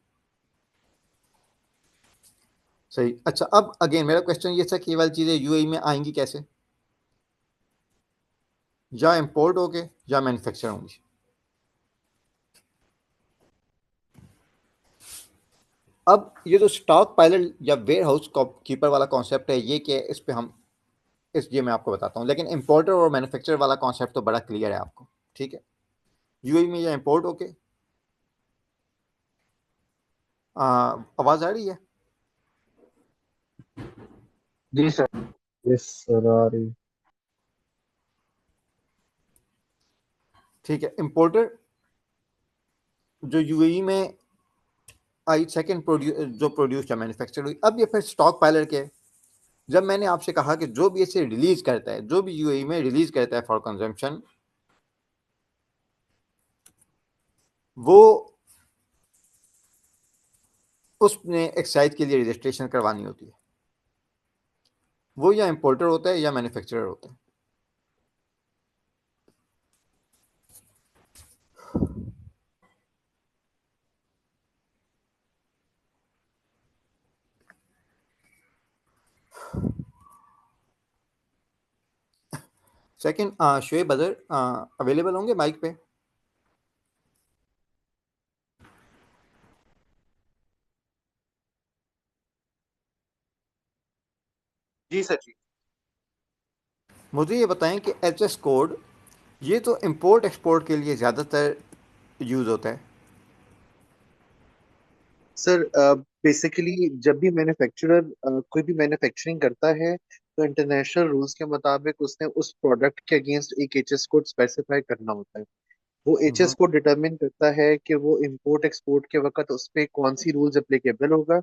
सही। अच्छा, अब अगेन मेरा क्वेश्चन ये था कि ये वाली चीज़ें यूएई में आएंगी कैसे? या इंपोर्ट होके या मैन्युफैक्चर होंगी। अब ये जो स्टॉक पायलट या वेयर हाउस कीपर वाला कॉन्सेप्ट है, ये क्या है, इस पे हम ये मैं आपको बताता हूँ। लेकिन इंपोर्टर और मैन्युफैक्चरर वाला कॉन्सेप्ट तो बड़ा क्लियर है आपको। ठीक है, यूएई में या इंपोर्ट होके, आवाज़ आ रही है? जी सर। यस सर, आ रही। ठीक है, इंपोर्टर जो यूएई में आई, सेकंड जो प्रोड्यूस या मैन्युफैक्चर हुई। अब ये फिर स्टॉक पायलट के, जब मैंने आपसे कहा कि जो भी इसे रिलीज करता है, जो भी यूएई में रिलीज करता है फॉर कंजम्पशन, वो उसने एक्साइज के लिए रजिस्ट्रेशन करवानी होती है। वो या इंपोर्टर होता है या मैन्युफैक्चरर होता है। सेकंड, शोएब अदर अवेलेबल होंगे माइक पे? जी सर जी। मुझे ये बताएं कि एचएस कोड, ये तो इंपोर्ट एक्सपोर्ट के लिए ज़्यादातर यूज़ होता है। सर बेसिकली जब भी मैन्युफैक्चरर कोई भी मैन्युफैक्चरिंग करता है तो इंटरनेशनल रूल्स के मुताबिक उसने उस प्रोडक्ट के अगेंस्ट एक एचएस कोड स्पेसिफाई करना होता है। वो एचएस कोड डिटरमिन करता है कि वो इंपोर्ट एक्सपोर्ट के वक्त उस पर कौन सी रूल्स एप्लीकेबल होगा,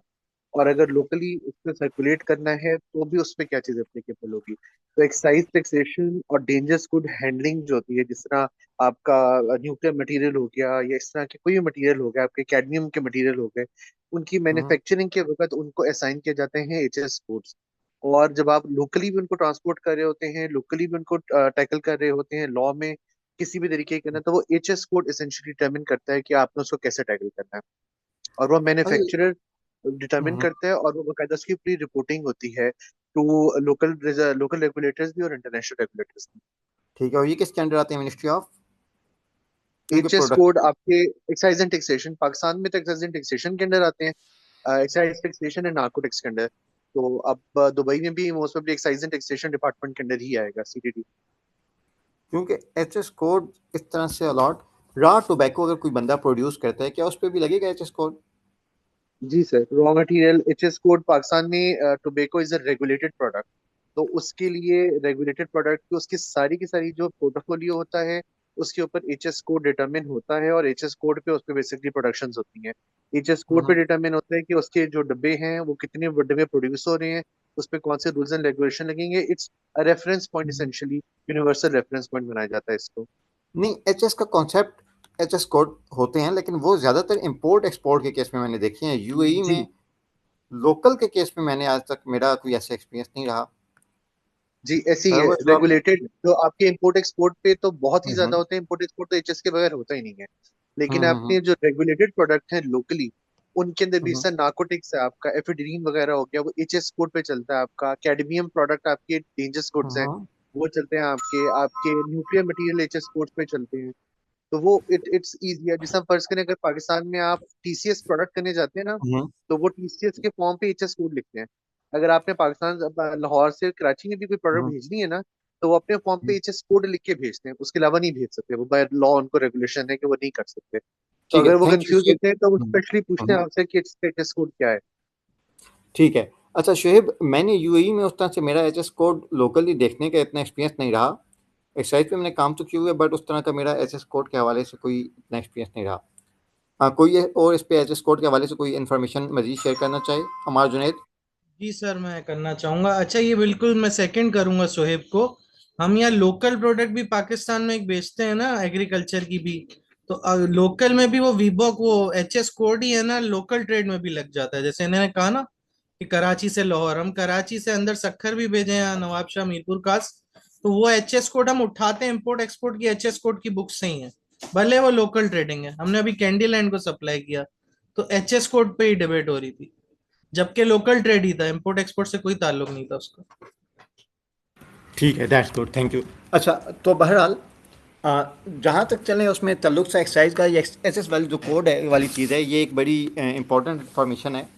और अगर लोकली उसको सर्कुलेट करना है तो भी उस पर क्या चीज एप्लीकेबल होगी। तो एक्साइज टैक्सेशन और डेंजरस गुड हैंडलिंग जो होती है, जिस तरह आपका न्यूक्लियर मटेरियल हो गया या इस तरह के कोई भी मटेरियल हो गया, आपके कैडमियम के मटेरियल हो गए, उनकी मैन्युफैक्चरिंग के वक्त उनको असाइन किए जाते हैं एचएस कोड्स। और जब आप लोकली भी उनको ट्रांसपोर्ट कर रहे होते हैं, लोकली भी उनको टैकल कर रहे होते हैं लॉ में किसी भी तरीके के ना, तो वो एचएस कोड एसेंशियली डिटरमिन करता है कि आपने उसको कैसे टैकल करना है। और वो मैन्युफैक्चरर डिटरमिन करता है, और वो बाकायदा उसकी पूरी रिपोर्टिंग होती है टू लोकल लोकल रेगुलेटर्स भी और इंटरनेशनल रेगुलेटर्स भी। ठीक है, और ये किसके अंडर आते हैं? मिनिस्ट्री ऑफ उनके एचएस प्रोडक्ट। कोड आपके एक्साइज एंड टैक्सेशन, पाकिस्तान में तो एक्साइज एंड टैक्सेशन के अंडर आते हैं, एक्साइज टैक्सेशन एंड नार्कोटिक्स के अंडर। तो अब दुबई में भी most of excise and taxation department के अंडर ही आएगा सीटीडी। क्योंकि एचएस कोड इस तरह से अलॉट रॉ टोबैको अगर कोई बंदा प्रोड्यूस करता है, क्या उस पर भी लगेगा एचएस कोड? जी sir, raw material HS code Pakistan में tobacco is a regulated product. तो उसके लिए रेगुलेटेड प्रोडक्ट की उसकी सारी की सारी जो पोर्टफोलियो होता है उसके ऊपर एचएस कोड डिटरमिन होता है, और एचएस कोड पे उस पे बेसिकली प्रोडक्शंस होती हैं। एचएस कोड पे डिटरमिन होता है कि उसके जो डब्बे हैं वो कितने डब्बे प्रोड्यूस हो रहे हैं, उस पे कौन से रूल्स एंड रेगुलेशन लगेंगे। It's a reference point, essentially universal reference point बनाया जाता है इसको। नहीं, एचएस का कॉन्सेप्ट एचएस कोड होते हैं, लेकिन वो ज्यादातर इंपोर्ट एक्सपोर्ट के केस में मैंने देखे हैं। यूएई जी में लोकल के केस में मैंने आज तक मेरा कोई ऐसा एक्सपीरियंस नहीं रहा। जी, ऐसी है रेगुलेटेड। तो आपके इंपोर्ट एक्सपोर्ट पे तो बहुत ही ज्यादा होते हैं, इंपोर्ट एक्सपोर्ट तो एचएस के बगैर होता ही नहीं है। लेकिन आपके जो रेगुलेटेड प्रोडक्ट हैं लोकली, उनके अंदर भी सर नार्कोटिक्स है, आपका एफिड्रीन वगैरह हो गया, वो एचएस कोड पे चलता है। आपका कैडमियम प्रोडक्ट, आपके डेंजरस गुड्स हैं, वो चलते हैं। आपके आपके न्यूक्लियर मटेरियल एचएस कोड पे चलते हैं। तो वो इट्स इजी है। जैसे हम फर्ज करें, अगर पाकिस्तान में आप टीसीएस प्रोडक्ट करने जाते हैं ना, तो वो टीसीएस के फॉर्म पे एचएस कोड लिखते हैं। अगर आपने पाकिस्तान लाहौर से कराची में भी कोई प्रोडक्ट भेजनी है ना, तो वो अपने फॉर्म पे एचएस कोड लिख के भेजते हैं, उसके अलावा नहीं भेज सकते। वो बाय लॉ उनको रेगुलेशन है कि वो नहीं कर सकते। तो ठीक है, अगर वो थैंक कंफ्यूज यू। होते हैं तो वो स्पेशली पूछते हैं आपसे कि एचएस कोड क्या है। ठीक है। अच्छा शोएब, मैंने यूएई में उस तरह से मेरा एचएस कोड लोकली देखने का इतना एक्सपीरियंस नहीं रहा। एक्साइज पे मैंने काम तो किया हुआ है, बट उस तरह का मेरा एचएस कोड के हवाले से कोई इतना एक्सपीरियंस नहीं रहा। हाँ, कोई और इस पे एचएस कोड के हवाले से कोई इन्फॉर्मेशन मजीद शेयर करना चाहे? हमारा जुनैद। जी सर, मैं करना चाहूंगा। अच्छा, ये बिल्कुल मैं सेकंड करूंगा सोहेब को। हम यहाँ लोकल प्रोडक्ट भी पाकिस्तान में एक बेचते हैं ना, एग्रीकल्चर की भी। तो लोकल में भी वो वीबॉक, वो एचएस कोड ही है ना, लोकल ट्रेड में भी लग जाता है। जैसे इन्होंने कहा ना कि कराची से लाहौर, हम कराची से अंदर सक्खर भी भेजे हैं, नवाबशाह, मीरपुर कास। तो वो एचएस कोड हम उठाते हैं, इम्पोर्ट एक्सपोर्ट की एचएस कोड की बुक से ही है, भले वो लोकल ट्रेडिंग है। हमने अभी कैंडी लैंड को सप्लाई किया तो एचएस कोड पे ही डिबेट हो रही थी, जबकि लोकल ट्रेड ही था, इंपोर्ट एक्सपोर्ट से कोई ताल्लुक नहीं था उसका। ठीक है, दैट्स गुड, थैंक यू। अच्छा, तो बहरहाल जहाँ तक चलें उसमें तल्लुक से एक्साइज का ये एचएस वाली जो कोड है वाली चीज़ है, ये एक बड़ी इंपॉर्टेंट इंफॉर्मेशन है।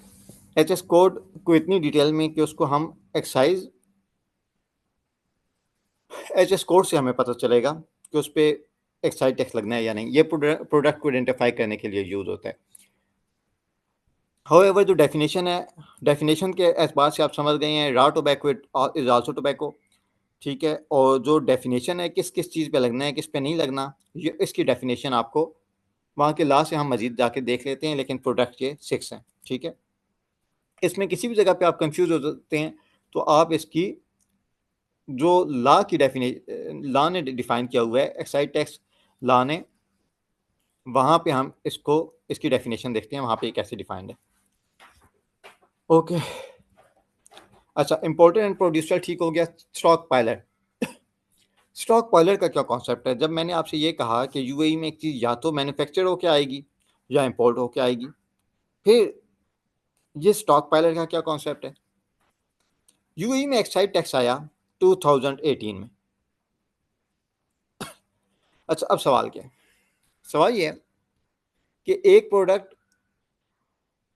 एचएस कोड को इतनी डिटेल में कि उसको हम एक्साइज एचएस कोड से हमें पता चलेगा कि उस पर एक्साइज टैक्स लगना है या नहीं। ये प्रोडक्ट को आइडेंटिफाई करने के लिए यूज़ होता है। हाउएवर जो डेफिनेशन है, डेफिनेशन के एतबार से आप समझ गए हैं raw tobacco is also tobacco. ठीक है, और जो डेफिनेशन है किस किस चीज़ पे लगना है, किस पे नहीं लगना, ये इसकी डेफिनेशन आपको वहाँ के लॉ से हम मजीद जाके देख लेते हैं। लेकिन प्रोडक्ट ये 6 हैं। ठीक है, इसमें किसी भी जगह पे आप कंफ्यूज हो सकते हैं तो आप इसकी जो लॉ की लॉ ने डिफाइन किया हुआ है, एक्साइज टैक्स लॉ ने, वहाँ पे हम इसको इसकी डेफिनेशन देखते हैं, वहाँ पे कैसे डिफाइंड है। ओके, अच्छा, इम्पोर्टर एंड प्रोड्यूसर ठीक हो गया। स्टॉक पायलर। स्टॉक पायलर का क्या कॉन्सेप्ट है? जब मैंने आपसे ये कहा कि यूएई में एक चीज़ या तो मैन्युफैक्चर होके आएगी या इंपोर्ट होके आएगी, फिर ये स्टॉक पायलर का क्या कॉन्सेप्ट है? यूएई में एक्साइज टैक्स आया 2018 में। अच्छा, अब सवाल क्या है? सवाल ये है कि एक प्रोडक्ट,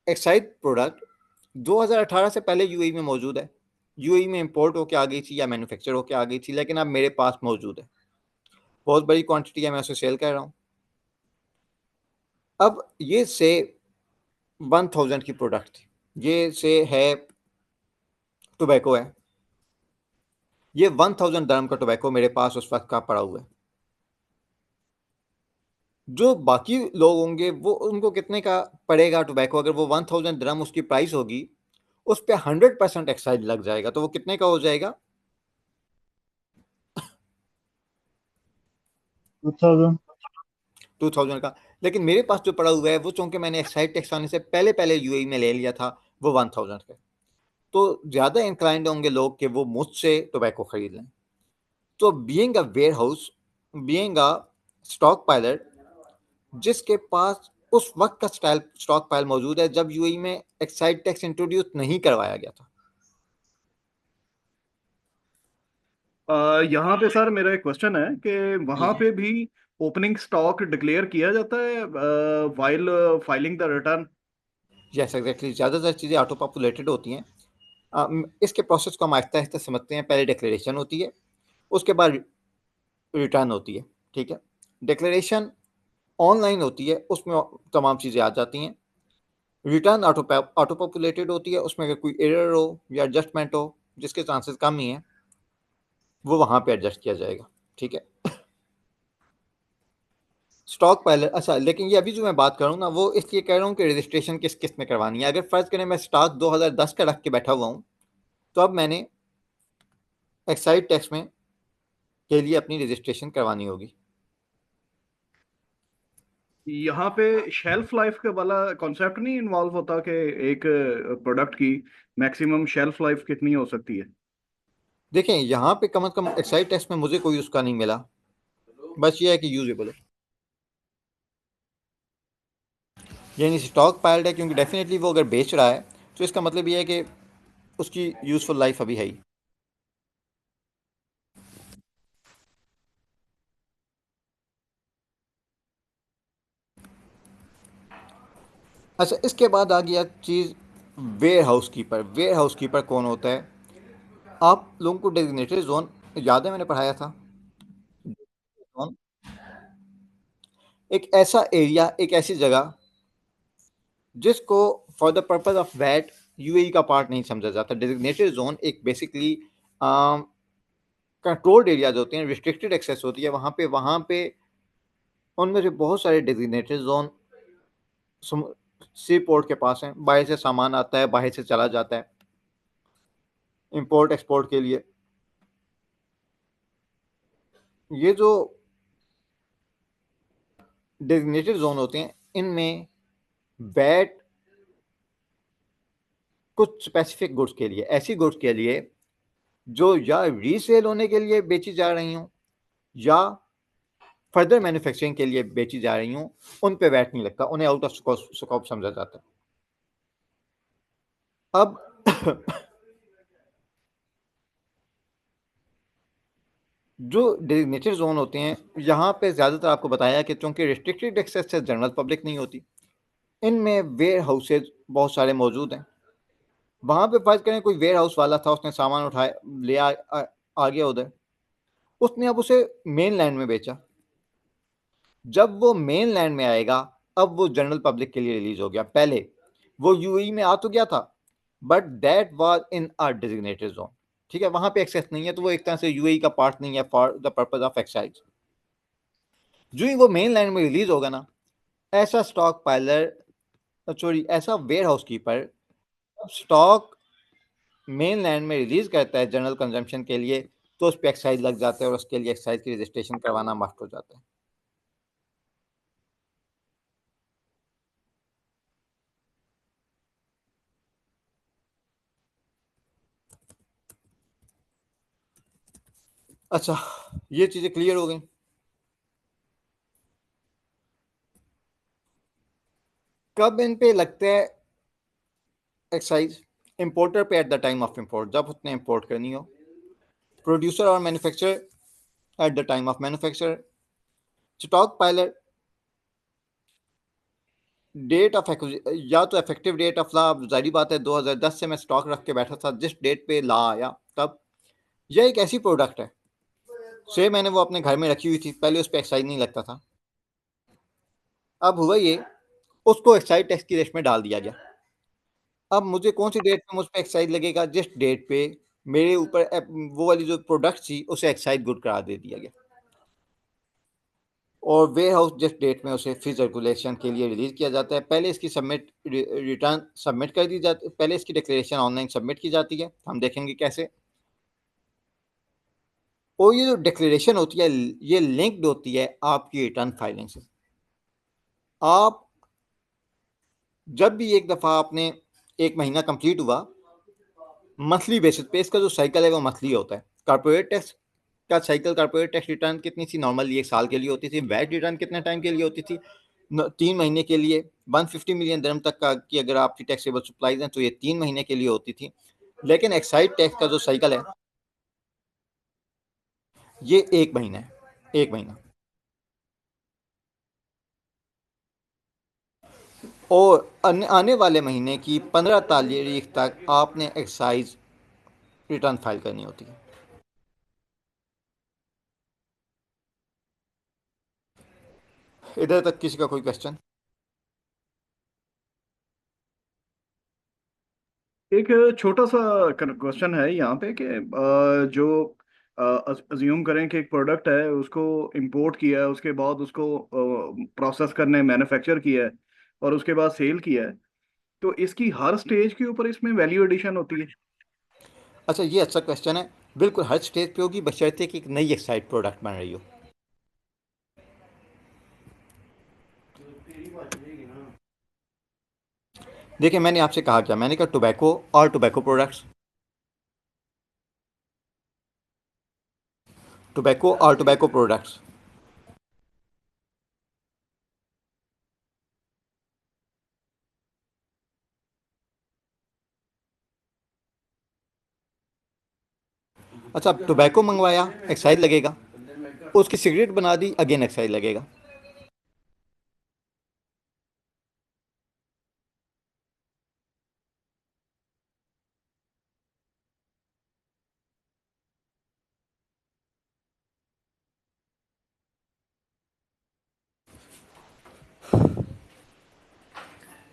एक्साइज प्रोडक्ट 2018 से पहले यूएई में मौजूद है, यूएई में इंपोर्ट होके आ गई थी या मैन्युफैक्चर होके आ गई थी, लेकिन अब मेरे पास मौजूद है, बहुत बड़ी क्वांटिटी है, मैं उसे सेल कर रहा हूँ। अब ये से 1000 की प्रोडक्ट थी, ये से है टोबैको है, ये 1000 दरम का टोबैको मेरे पास उस वक्त का पड़ा हुआ है। जो बाकी लोग होंगे वो उनको कितने का पड़ेगा टोबैको, अगर वो 1000 दरम उसकी प्राइस होगी, उस पे 100% एक्साइज लग जाएगा, तो वो कितने का हो जाएगा? 2000 का। लेकिन मेरे पास जो पड़ा हुआ है वो चूंकि मैंने एक्साइज टैक्स आने से पहले पहले यूएई में ले लिया था, वो 1000 का। तो ज़्यादा इंक्लाइंड होंगे लोग कि वो मुझसे टोबैको खरीद लें। तो being a warehouse, being a stock pilot, जिसके पास उस वक्त का स्टॉक पाइल मौजूद है जब यूएई में एक्साइज टैक्स इंट्रोड्यूस नहीं करवाया गया था। यहाँ पे सर मेरा एक क्वेश्चन है कि वहाँ जी। पे भी ओपनिंग स्टॉक डिक्लेयर किया जाता है while filing the return? Yes exactly, ज़्यादातर चीज़ें ऑटो पॉपुलेटेड होती हैं। इसके प्रोसेस को हम आहिस्ता आहिस्ता समझते हैं। पहले डिक्लेरेशन होती है, उसके बाद रिटर्न होती है। ठीक है, डिक्लेरेशन ऑनलाइन होती है, उसमें तमाम चीज़ें आ जाती हैं। रिटर्न ऑटो पॉपुलेटेड होती है, उसमें अगर कोई एरर हो या एडजस्टमेंट हो, जिसके चांसेस कम ही हैं, वो वहाँ पे एडजस्ट किया जाएगा। ठीक है, स्टॉक पायलट। अच्छा, लेकिन ये अभी जो मैं बात करूँ ना, वो इसलिए कह रहा हूँ कि रजिस्ट्रेशन किस किस में करवानी है। अगर फ़र्ज़ करें मैं स्टॉक 2010 का रख के बैठा हुआ हूँ, तो अब मैंने एक्साइज टैक्स में के लिए अपनी रजिस्ट्रेशन करवानी होगी। यहाँ पे शेल्फ लाइफ के वाला कॉन्सेप्ट नहीं इन्वॉल्व होता कि एक प्रोडक्ट की मैक्सिमम शेल्फ लाइफ कितनी हो सकती है? देखें, यहाँ पे कम से कम एक्साइज टैक्स में मुझे कोई उसका नहीं मिला, बस ये है कि यूजेबल है, यानी स्टॉक पाइल्ड है, क्योंकि डेफिनेटली वो अगर बेच रहा है तो इसका मतलब ये है कि उसकी यूज़फुल लाइफ अभी है ही। अच्छा, इसके बाद आ गया चीज़ ware house keeper. Ware house keeper कौन होता है? आप लोगों को डेजिग्नेटेड जोन याद है, मैंने पढ़ाया था। जोन एक ऐसा एरिया, एक ऐसी जगह जिसको for the purpose of VAT UAE का पार्ट नहीं समझा जाता। डेजिग्नेटेड जोन एक बेसिकली कंट्रोल्ड एरियाज होते हैं, रिस्ट्रिक्टेड एक्सेस होती है वहाँ पे उनमें से बहुत सारे डेजिग्नेटेड जोन सी पोर्ट के पास हैं। बाहर से सामान आता है, बाहर से चला जाता है इंपोर्ट एक्सपोर्ट के लिए। ये जो डेजिग्नेटेड जोन होते हैं, इनमें वैट कुछ स्पेसिफिक गुड्स के लिए, ऐसी गुड्स के लिए जो या रीसेल होने के लिए बेची जा रही हूँ या फर्दर मैन्युफैक्चरिंग के लिए बेची जा रही हूँ, उन पे वैट नहीं लगता, उन्हें आउट ऑफ स्कोप समझा जाता है। अब जो डेजिग्नेटेड जोन होते हैं, यहाँ पे ज़्यादातर आपको बताया कि चूंकि रिस्ट्रिक्टेड एक्सेस से जनरल पब्लिक नहीं होती, इनमें वेयर हाउसेज बहुत सारे मौजूद हैं। वहाँ पे फर्ज करें कोई वेयर हाउस वाला था, उसने सामान उठाया, ले आ गया उधर, उसने अब उसे मेन लैंड में बेचा। जब वो मेन लैंड में आएगा, अब वो जनरल पब्लिक के लिए रिलीज हो गया। पहले वो यूएई में आ तो गया था, but that was in a designated zone. ठीक है, वहां पे एक्सेस नहीं है, तो वो एक तरह से यूएई का पार्ट नहीं है for the purpose of excise. जो ही वो मेन लैंड में रिलीज होगा ना, ऐसा स्टॉक पाइलर, सॉरी, ऐसा ware house keeper stock mainland में रिलीज करता है जनरल कंजम्पशन के लिए, तो उस पर एक्साइज लग जाता है और उसके लिए एक्साइज की रजिस्ट्रेशन करवाना मस्ट हो जाता है। अच्छा, ये चीज़ें क्लियर हो गई। कब इन पे लगता है एक्साइज? इंपोर्टर पे at the time of import, जब उसने इंपोर्ट करनी हो। प्रोड्यूसर और manufacturer at the time of manufacture. Stockpiler date of या तो इफेक्टिव डेट ऑफ लॉ, जारी बात है 2010 से मैं स्टॉक रख के बैठा था, जिस डेट पे लॉ आया तब। यह एक ऐसी प्रोडक्ट है, से मैंने वो अपने घर में रखी हुई थी, पहले उस पर एक्साइज नहीं लगता था। अब हुआ ये उसको एक्साइज टैक्स की लिस्ट में डाल दिया गया। अब मुझे कौन सी डेट पे मुझ पे एक्साइज लगेगा? जिस डेट पे मेरे ऊपर वो वाली जो प्रोडक्ट थी उसे एक्साइज गुड करार दे दिया गया, और वेयर हाउस जिस डेट में उसे फिर सर्कुलेशन के लिए रिलीज किया जाता है, पहले इसकी रिटर्न सबमिट कर दी जाती, पहले इसकी डिक्लेरेशन ऑनलाइन सबमिट की जाती है, हम देखेंगे कैसे। और ये जो डिक्लेरेशन होती है ये लिंक्ड होती है आपकी रिटर्न फाइलिंग से। आप जब भी एक दफ़ा आपने एक महीना कंप्लीट हुआ, मंथली बेसिस पे इसका जो साइकिल है वो मंथली होता है। कॉर्पोरेट टैक्स का साइकिल, कॉर्पोरेट टैक्स रिटर्न कितनी थी? नॉर्मली 1 साल के लिए होती थी। वैट रिटर्न कितने टाइम के लिए होती थी? 3 महीने के लिए। 150 मिलियन दिरहम तक का की अगर आपकी टैक्सेबल सप्लाईज हैं तो ये 3 महीने के लिए होती थी। लेकिन एक्साइज टैक्स का जो साइकिल है ये 1 महीना है, 1 महीना। और आने वाले महीने की 15 तारीख तक आपने एक्साइज रिटर्न फाइल करनी होती है। इधर तक किसी का कोई क्वेश्चन? एक छोटा सा क्वेश्चन है यहाँ पे कि जो अज्यूम करें कि एक प्रोडक्ट है, उसको इंपोर्ट किया है, उसके बाद उसको प्रोसेस करने मैन्युफैक्चर किया है और उसके बाद सेल किया है, तो इसकी हर स्टेज के ऊपर इसमें वैल्यू एडिशन होती है? अच्छा, ये अच्छा क्वेश्चन है। बिल्कुल हर स्टेज पे होगी, बशर्ते कि एक नई एक्साइज प्रोडक्ट बन रही हो। देखिए मैंने आपसे कहा क्या, मैंने कहा टोबैको और टोबैको प्रोडक्ट्स, टोबैको और टोबैको प्रोडक्ट्स। अच्छा, अब टोबैको मंगवाया एक्साइज लगेगा, उसकी सिगरेट बना दी अगेन एक्साइज लगेगा।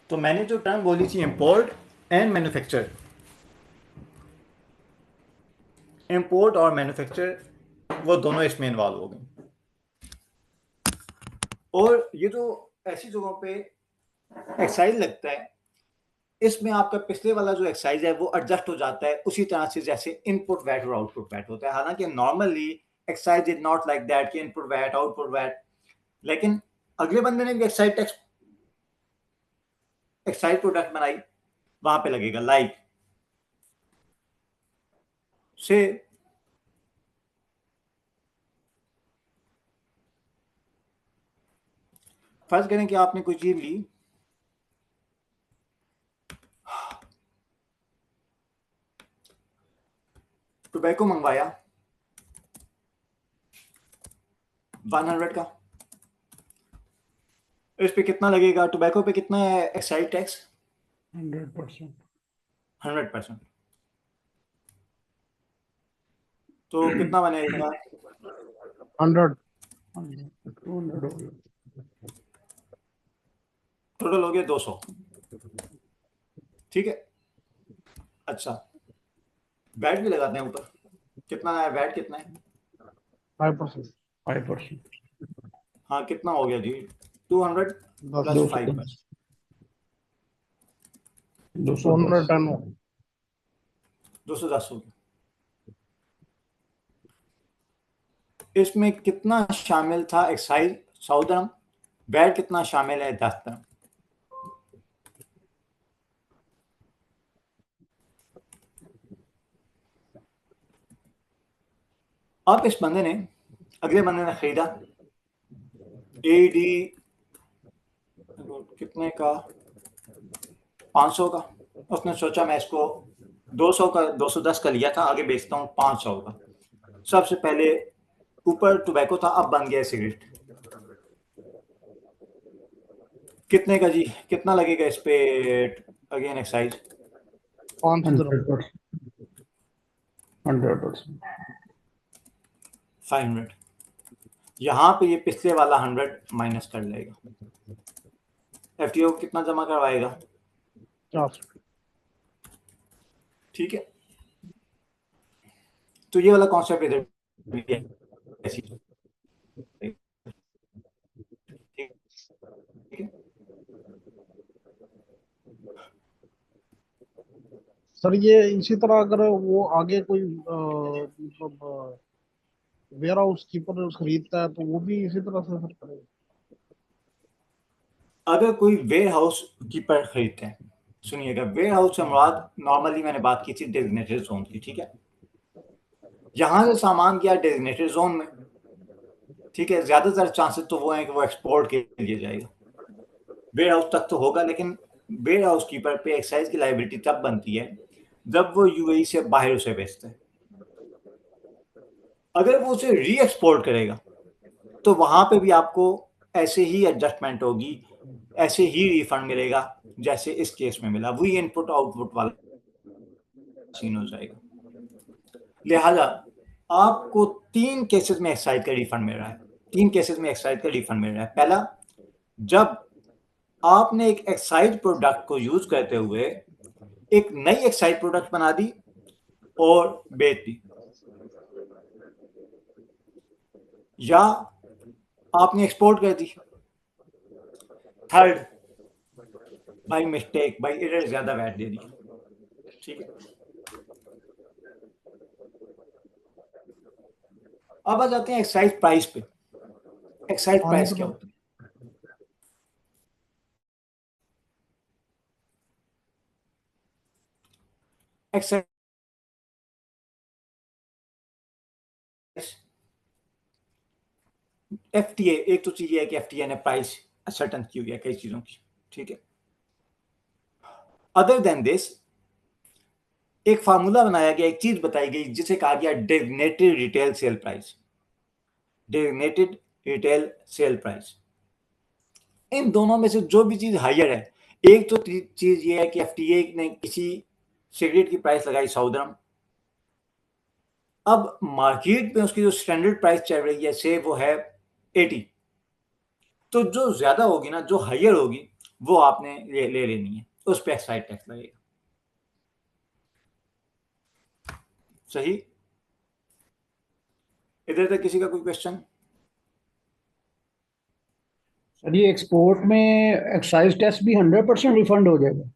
तो मैंने जो टर्म बोली थी इंपोर्ट एंड मैन्युफैक्चर, इंपोर्ट और मैन्युफैक्चर वो दोनों इसमें इन्वॉल्व हो गए। और ये जो ऐसी जगहों पे एक्साइज लगता है, इसमें आपका पिछले वाला जो एक्साइज है वो एडजस्ट हो जाता है उसी तरह से जैसे इनपुट वैट और आउटपुट वैट होता है। हालांकि normally excise is not like that कि इनपुट वैट आउटपुट वैट, लेकिन अगले बंदे ने भी एक्साइज टैक्स एक्साइज प्रोडक्ट बनाई, वहां पे लगेगा लाइक से फर्ज करें कि आपने कोई चीज ली, टोबैको मंगवाया 100 का, इस पे कितना लगेगा? टोबैको पे कितना है एक्साइज टैक्स? 100%। 100%। तो कितना बनेगा? 100। 200 हो गया। टोटल हो गया 200। ठीक है। अच्छा, वैट भी लगाते हैं ऊपर, कितना है वैट? कितना है? 5%। 5%। हाँ, कितना हो गया जी? 200 प्लस 5%। 210। 210 210 हो गया। इसमें कितना शामिल था एक्साइज? 100 दिरहम। वैट कितना शामिल है? 10 दिरहम। अब इस बंदे ने, अगले बंदे ने खरीदा एडी कितने का? 500 का। उसने सोचा मैं इसको 200 का 210 का लिया था, आगे बेचता हूँ 500 का। सबसे पहले ऊपर टोबैको था, अब बन गया सिगरेट। कितने का जी? कितना लगेगा इस पे अगेन एक्साइज? 500। 100%। 500। यहाँ पे ये पिछले वाला 100 माइनस कर लेगा। FTO कितना जमा करवाएगा? 400। ठीक है, तो ये वाला कॉन्सेप्ट इधर भी है ऐसी। ठीक है, सर ये इसी तरह अगर वो आगे कोई मतलब वेयर हाउस कीपर खरीदता है तो वो भी इसी तरह से सर करेगा? अगर कोई वेयर हाउस कीपर खरीदते हैं, सुनिएगा, वेयर हाउस से मुराद नॉर्मली मैंने बात की थी डेजिग्नेटेड जोन की, ठीक है, यहां से सामान गया डेजिग्नेटेड जोन में, ठीक है, ज्यादातर चांसेस तो वो हैं कि वो एक्सपोर्ट के लिए जाएगा, वेयर हाउस तक तो होगा, लेकिन वेयर हाउस कीपर पे एक्साइज की लायबिलिटी तब बनती है जब वो यूएई से बाहर उसे बेचता है। अगर वो उसे री एक्सपोर्ट करेगा तो वहां पे भी आपको ऐसे ही एडजस्टमेंट होगी, ऐसे ही रिफंड मिलेगा जैसे इस केस में मिला, वही इनपुट आउटपुट वाला सीन हो जाएगा। लिहाजा आपको 3 केसेस में एक्साइज का रिफंड मिल रहा है, 3 केसेस में एक्साइज का रिफंड मिल रहा है। पहला, जब आपने एक एक्साइज प्रोडक्ट को यूज करते हुए एक नई एक्साइज प्रोडक्ट बना दी और बेच दी, या आपने एक्सपोर्ट कर दी। Third, by mistake, by error ज्यादा वैट दे दी, ठीक है। अब आ जाते हैं एक्साइज प्राइस पे। एक्साइज प्राइस क्या होता है? एक्साइज एफटीए, एक तो चीज ये है कि एफटीए ने प्राइस सर्टन की हुई है कई चीजों की, ठीक है। अदर देन दिस एक फार्मूला बनाया गया, एक चीज बताई गई जिसे कहा गया designated retail sale price. Designated retail sale price, इन दोनों में से जो भी चीज हायर है, एक तो चीज ये है कि एफटीए ने किसी सिगरेट की प्राइस लगाई 100 दिरहम, अब मार्केट में उसकी जो स्टैंडर्ड प्राइस चल रही है से वो है 80, तो जो ज्यादा होगी ना, जो हायर होगी वो आपने ले लेनी है, उस पर एक्साइज टैक्स लगेगा। सही? इधर तक किसी का कोई क्वेश्चन? सर ये एक्सपोर्ट में एक्साइज टैक्स भी 100% रिफंड हो जाएगा?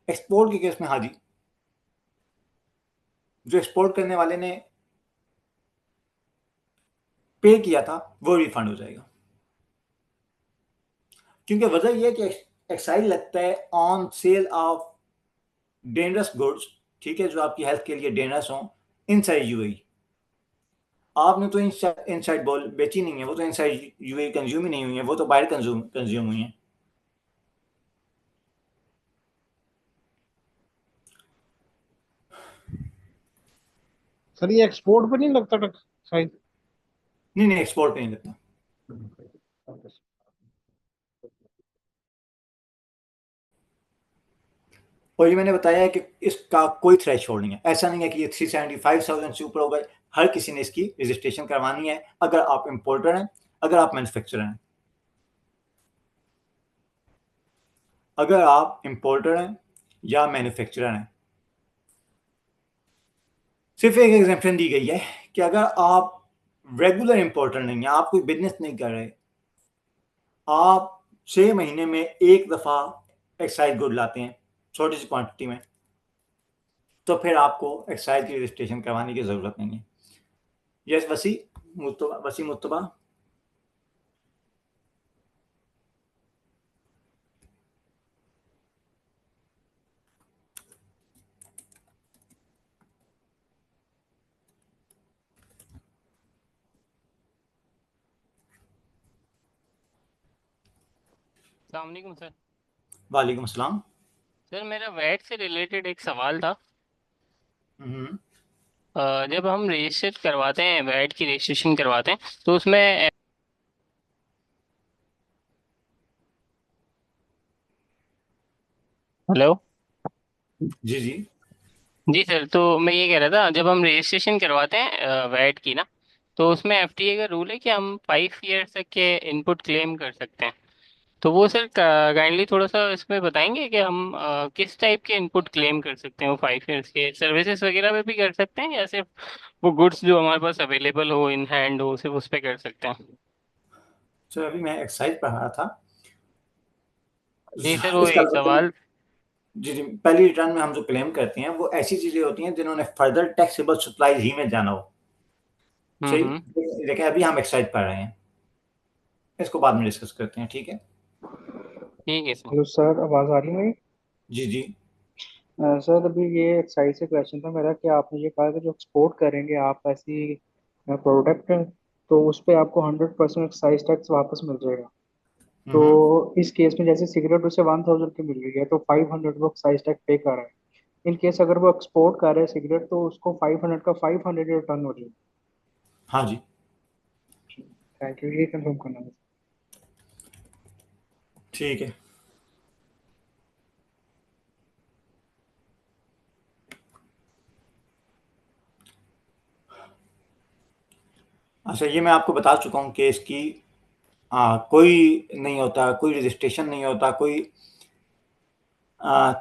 एक्सपोर्ट के केस में हाँ जी, जो एक्सपोर्ट करने वाले ने पे किया था वो रिफंड हो जाएगा, क्योंकि वजह यह है कि एक्साइज लगता है on sale of dangerous goods, ठीक है, जो आपकी हेल्थ के लिए डेंजरस हो इनसाइड यूएई। आपने तो इनसाइड बॉल बेची नहीं है, वो तो इनसाइड यूएई कंज्यूम ही नहीं हुई है, वो तो बाहर कंज्यूम हुई है। सर ये एक्सपोर्ट पे नहीं लगता टैक्स साइज? नहीं, एक्सपोर्ट पे नहीं लगता। और ये मैंने बताया है कि इसका कोई थ्रेशोल्ड नहीं है, ऐसा नहीं है कि ये 375,000 से ऊपर होगा, हर किसी ने इसकी रजिस्ट्रेशन करवानी है, अगर आप इंपोर्टर हैं, अगर आप मैन्युफैक्चरर हैं। अगर आप इंपोर्टर हैं या मैन्युफैक्चरर हैं, सिर्फ एक एग्जेम्पशन दी गई है कि अगर आप रेगुलर इंपोर्टर नहीं है, आप कोई बिजनेस नहीं कर रहे, आप 6 महीने में एक दफा एक्साइज गुड लाते हैं छोटी सी क्वांटिटी में, तो फिर आपको एक्साइज की रजिस्ट्रेशन करवाने की जरूरत नहीं है। यस वसी मुत्तबा। अस्सलाम वालेकुम सर। वालेकुम अस्सलाम। सर मेरा वैट से रिलेटेड एक सवाल था। हम्म, जब हम रजिस्टर करवाते हैं, वैट की रजिस्ट्रेशन करवाते हैं, तो उसमें हेलो जी जी जी सर, तो मैं ये कह रहा था, जब हम रजिस्ट्रेशन करवाते हैं वैट की ना, तो उसमें एफटीए का रूल है कि हम 5 ईयर तक के इनपुट क्लेम कर सकते हैं। तो वो सर काइंडली थोड़ा सा इसमें बताएंगे कि हम किस टाइप के इनपुट क्लेम कर सकते हैं वो 5 ईयर्स के, सर्विसेज वगैरह में भी कर सकते हैं या सिर्फ वो गुड्स जो हमारे पास अवेलेबल हो इन हैंड हो सिर्फ उस पर कर सकते हैं? सर अभी मैं एक्साइज पढ़ा रहा था जी सर, वो इसका एक सवाल। जी जी, पहली रिटर्न में हम जो क्लेम करते हैं वो ऐसी चीजें होती हैं जिन्होंने फर्दर टैक्सेबल सप्लाईज ही में जाना हो। सही, लेकिन अभी हम एक्साइज पढ़ रहे हैं, इसको बाद में डिस्कस करते हैं, ठीक है? ठीक है सर। हेलो सर, आवाज़ आ रही है मेरी? जी जी। सर अभी ये एक्साइज से क्वेश्चन था मेरा कि आपने ये कहा कि जो एक्सपोर्ट करेंगे आप ऐसी प्रोडक्ट, तो उस पर आपको 100% एक्साइज टैक्स वापस मिल जाएगा। तो इस केस में जैसे सिगरेट उसे 1000 की मिल रही है तो 500 वो एक्साइज टैक्स पे कर रहा है। इन केस अगर वो एक्सपोर्ट कर रहे हैं सिगरेट तो उसको 500 का 500 रिटर्न हो जाएगा। हाँ जी, थैंक यू, ये कंफर्म करना है। ठीक है। अच्छा, ये मैं आपको बता चुका हूँ कि इसकी कोई नहीं होता, कोई रजिस्ट्रेशन नहीं होता, कोई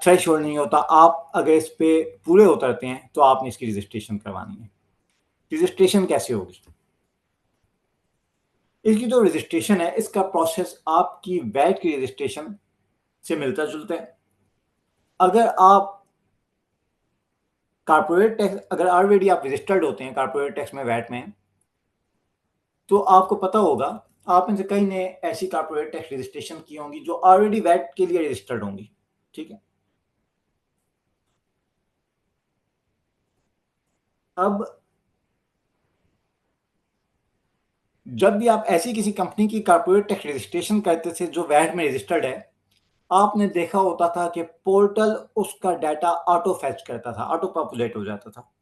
थ्रेश होल्ड नहीं होता। आप अगर इस पे पूरे उतरते हैं तो आपने इसकी रजिस्ट्रेशन करवानी है। रजिस्ट्रेशन कैसे होगी? इसकी जो रजिस्ट्रेशन है इसका प्रोसेस आपकी वैट की रजिस्ट्रेशन से मिलता जुलता है। अगर आप कारपोरेट टैक्स, अगर ऑलरेडी आप रजिस्टर्ड होते हैं कारपोरेट टैक्स में, वैट में, तो आपको पता होगा, आप में से कई ने ऐसी कारपोरेट टैक्स रजिस्ट्रेशन की होंगी जो ऑलरेडी वैट के लिए रजिस्टर्ड होंगी, ठीक है? अब जब भी आप ऐसी किसी कंपनी की कारपोरेट टैक्स रजिस्ट्रेशन करते थे जो वैट में रजिस्टर्ड है, आपने देखा होता था कि पोर्टल उसका डाटा ऑटो फैच करता था, ऑटो पॉपुलेट हो जाता था।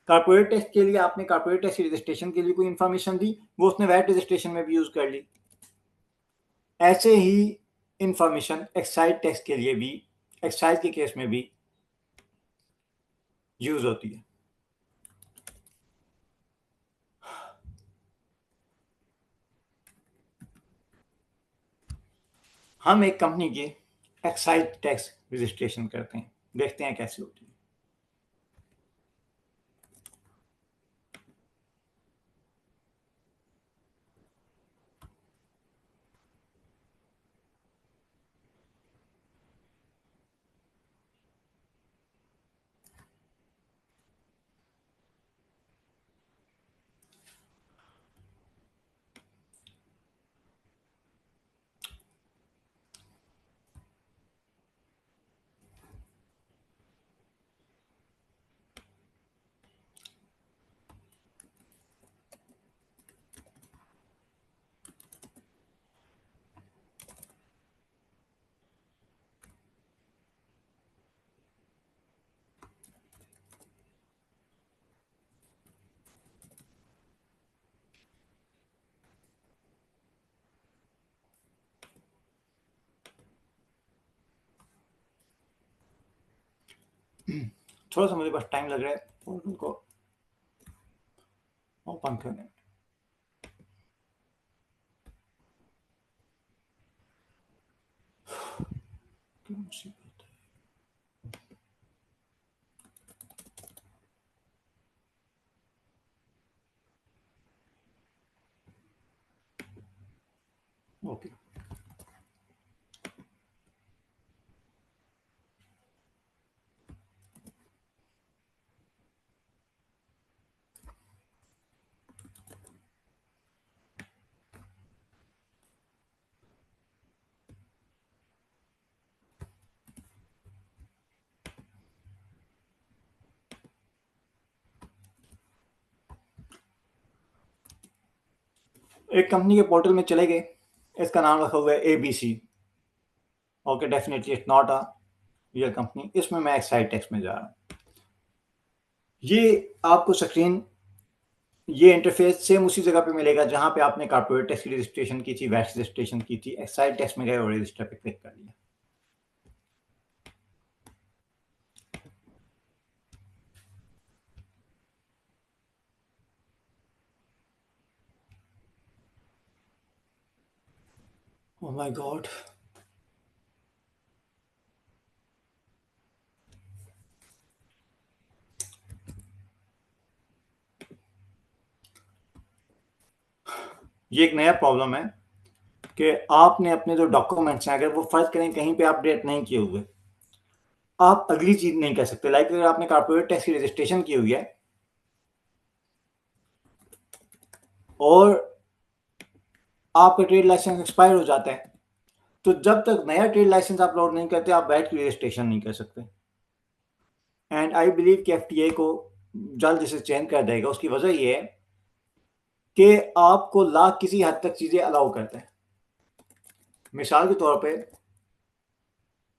कारपोरेट टैक्स के लिए आपने कारपोरेट टैक्स रजिस्ट्रेशन के लिए कोई इंफॉर्मेशन दी, वो उसने वैट रजिस्ट्रेशन में भी यूज कर ली। ऐसे ही इंफॉर्मेशन एक्साइज टैक्स के लिए भी, एक्साइज के केस में भी यूज होती है। हम एक कंपनी की एक्साइज टैक्स रजिस्ट्रेशन करते हैं, देखते हैं कैसे होती है। थोड़ा सा मुझे बस टाइम लग रहा है पोर्टल को ओपन करने में। क्या मुसीबत है। ओके, एक कंपनी के पोर्टल में चले गए, इसका नाम रखा हुआ है ABC। Okay, definitely it's not a real company. इसमें मैं एक्साइज टैक्स में जा रहा हूँ। ये आपको स्क्रीन, ये इंटरफेस सेम उसी जगह पे मिलेगा जहां पे आपने कारपोरेट टैक्स की रजिस्ट्रेशन की थी, वैट रजिस्ट्रेशन की थी। एक्साइज टैक्स में गए और रजिस्टर पे क्लिक कर लिया। ओह माय गॉड, ये एक नया प्रॉब्लम है कि आपने अपने जो डॉक्यूमेंट्स हैं अगर वो फर्ज करें कहीं पे अपडेट नहीं किए हुए, आप अगली चीज नहीं कर सकते। लाइक अगर आपने कॉर्पोरेट टैक्स की रजिस्ट्रेशन की हुई है और आपका ट्रेड लाइसेंस एक्सपायर हो जाता है, तो जब तक नया ट्रेड लाइसेंस अपलोड नहीं करते आप वैट की रजिस्ट्रेशन नहीं कर सकते। एंड आई बिलीव कि एफटीए को जल्द इसे चेंज कर देगा। उसकी वजह ये है कि आपको ला किसी हद तक चीजें अलाउ करता है। मिसाल के तौर पे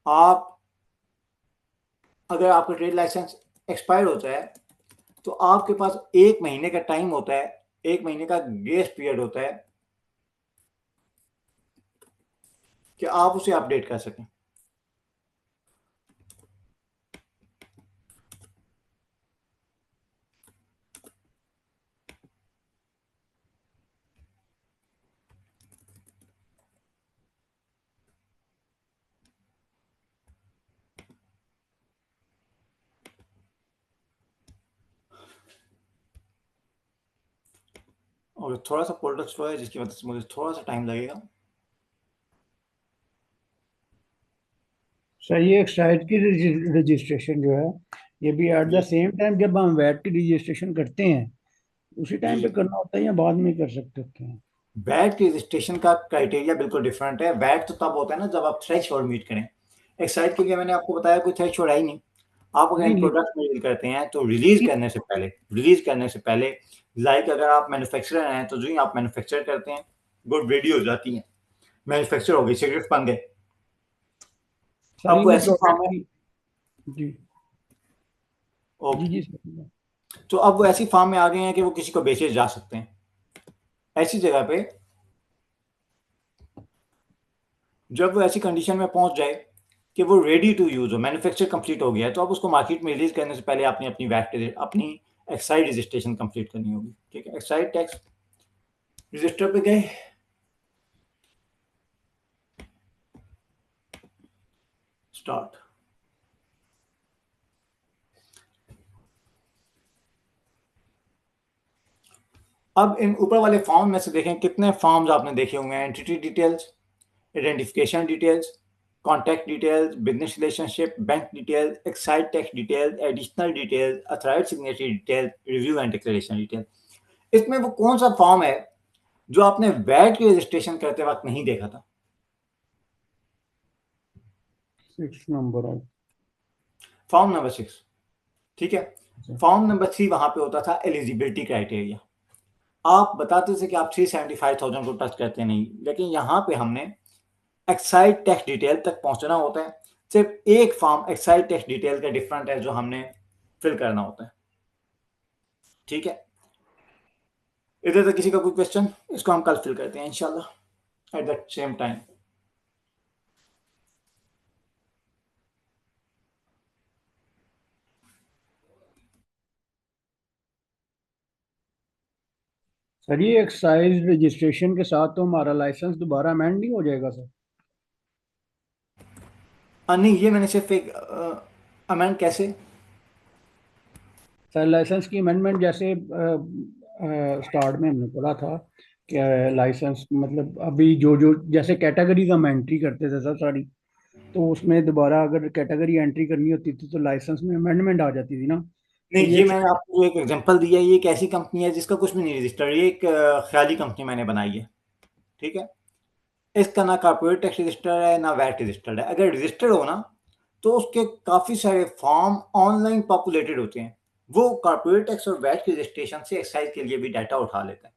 आप अगर आपका ट्रेड लाइसेंस एक्सपायर होता है तो आपके पास 1 महीने का टाइम होता है, 1 महीने का ग्रेस पीरियड होता है कि आप उसे अपडेट कर सकें। और थोड़ा सा पोर्टल स्लो है जिसकी वजह से मुझे थोड़ा सा टाइम लगेगा। सर ये एक्साइज की रजिस्ट्रेशन जो है ये भी एट द सेम टाइम जब हम वैट की रजिस्ट्रेशन करते हैं उसी टाइम पे करना होता है या बाद में कर सकते हैं? वैट की रजिस्ट्रेशन का क्राइटेरिया बिल्कुल डिफरेंट है। वैट तो तब होता है ना जब आप थ्रेशोल्ड मीट करें। एक्साइज के लिए मैंने आपको बताया कोई थ्रेशोल्ड है ही नहीं। आप अगर नहीं नहीं प्रोडक्ट रिलीज करते हैं तो रिलीज करने से पहले लाइक अगर आप मैन्युफैक्चरर हैं तो जो ही आप मैन्युफैक्चर करते हैं गुड रेडी हो जाती है, मैन्युफैक्चर हो गई, सिगरेट बन गए। सर अब वो इन ऐसी फॉर्म प्रोडक्ट है की जी जी ओके, जी सर। तो अब वो ऐसी फॉर्म में आ गए हैं कि वो किसी को बेचे जा सकते हैं। ऐसी जगह पे जब वो ऐसी कंडीशन में पहुंच जाए कि वो रेडी टू यूज हो, मैन्युफैक्चर कंप्लीट हो गया है, तो अब उसको मार्केट में रिलीज करने से पहले आपने अपनी वैट अपनी एक्साइज रजिस्ट्रेशन कंप्लीट करनी होगी। ठीक है, एक्साइज टैक्स रजिस्टर पे गए, स्टार्ट। अब इन ऊपर वाले फॉर्म में से देखें कितने फॉर्म्स आपने देखे होंगे। Entity details, identification details, contact details, business relationship, bank details, excise tax details, additional details, authorised signatory details, review and declaration detail. इसमें वो कौन सा फॉर्म है जो आपने वैट की रजिस्ट्रेशन करते वक्त नहीं देखा था? 6 नंबर है। Form number 6। ठीक है, फॉर्म नंबर 3 वहां पे होता था एलिजिबिलिटी क्राइटेरिया। आप बताते थे कि आप 375,000 को टच करते नहीं, लेकिन यहाँ पे हमने एक्साइज टैक्स डिटेल तक पहुंचना होता है। सिर्फ एक फॉर्म एक्साइज टैक्स डिटेल का डिफरेंट है जो हमने फिल करना होता है। ठीक है, इधर तक किसी का कोई क्वेश्चन? इसको हम कल फिल करते हैं इंशाल्लाह at the same time. Sir ये एक्साइज रजिस्ट्रेशन के साथ तो हमारा लाइसेंस दोबारा अमेंड नहीं हो जाएगा सर? नहीं, ये मैंने सिर्फ एक अमेंड कैसे? सर लाइसेंस की अमेंडमेंट जैसे स्टार्ट में हमने पढ़ा था कि लाइसेंस मतलब अभी जो जो जैसे कैटेगरीज हम एंट्री करते थे सर सारी, तो उसमें दोबारा अगर कैटेगरी एंट्री करनी होती थी तो लाइसेंस में अमेंडमेंट आ जाती थी ना। नहीं, तो ये मैंने आपको एक एग्जांपल दिया है। ये एक ऐसी कंपनी है जिसका कुछ भी नहीं रजिस्टर्ड, ये एक ख्याली कंपनी मैंने बनाई है। ठीक है, इसका ना कॉर्पोरेट टैक्स रजिस्टर्ड है ना वैट रजिस्टर्ड है। अगर रजिस्टर्ड हो ना तो उसके काफ़ी सारे फॉर्म ऑनलाइन पॉपुलेटेड होते हैं। वो कॉर्पोरेट टैक्स और वैट की रजिस्ट्रेशन से एक्साइज के लिए भी डाटा उठा लेता है।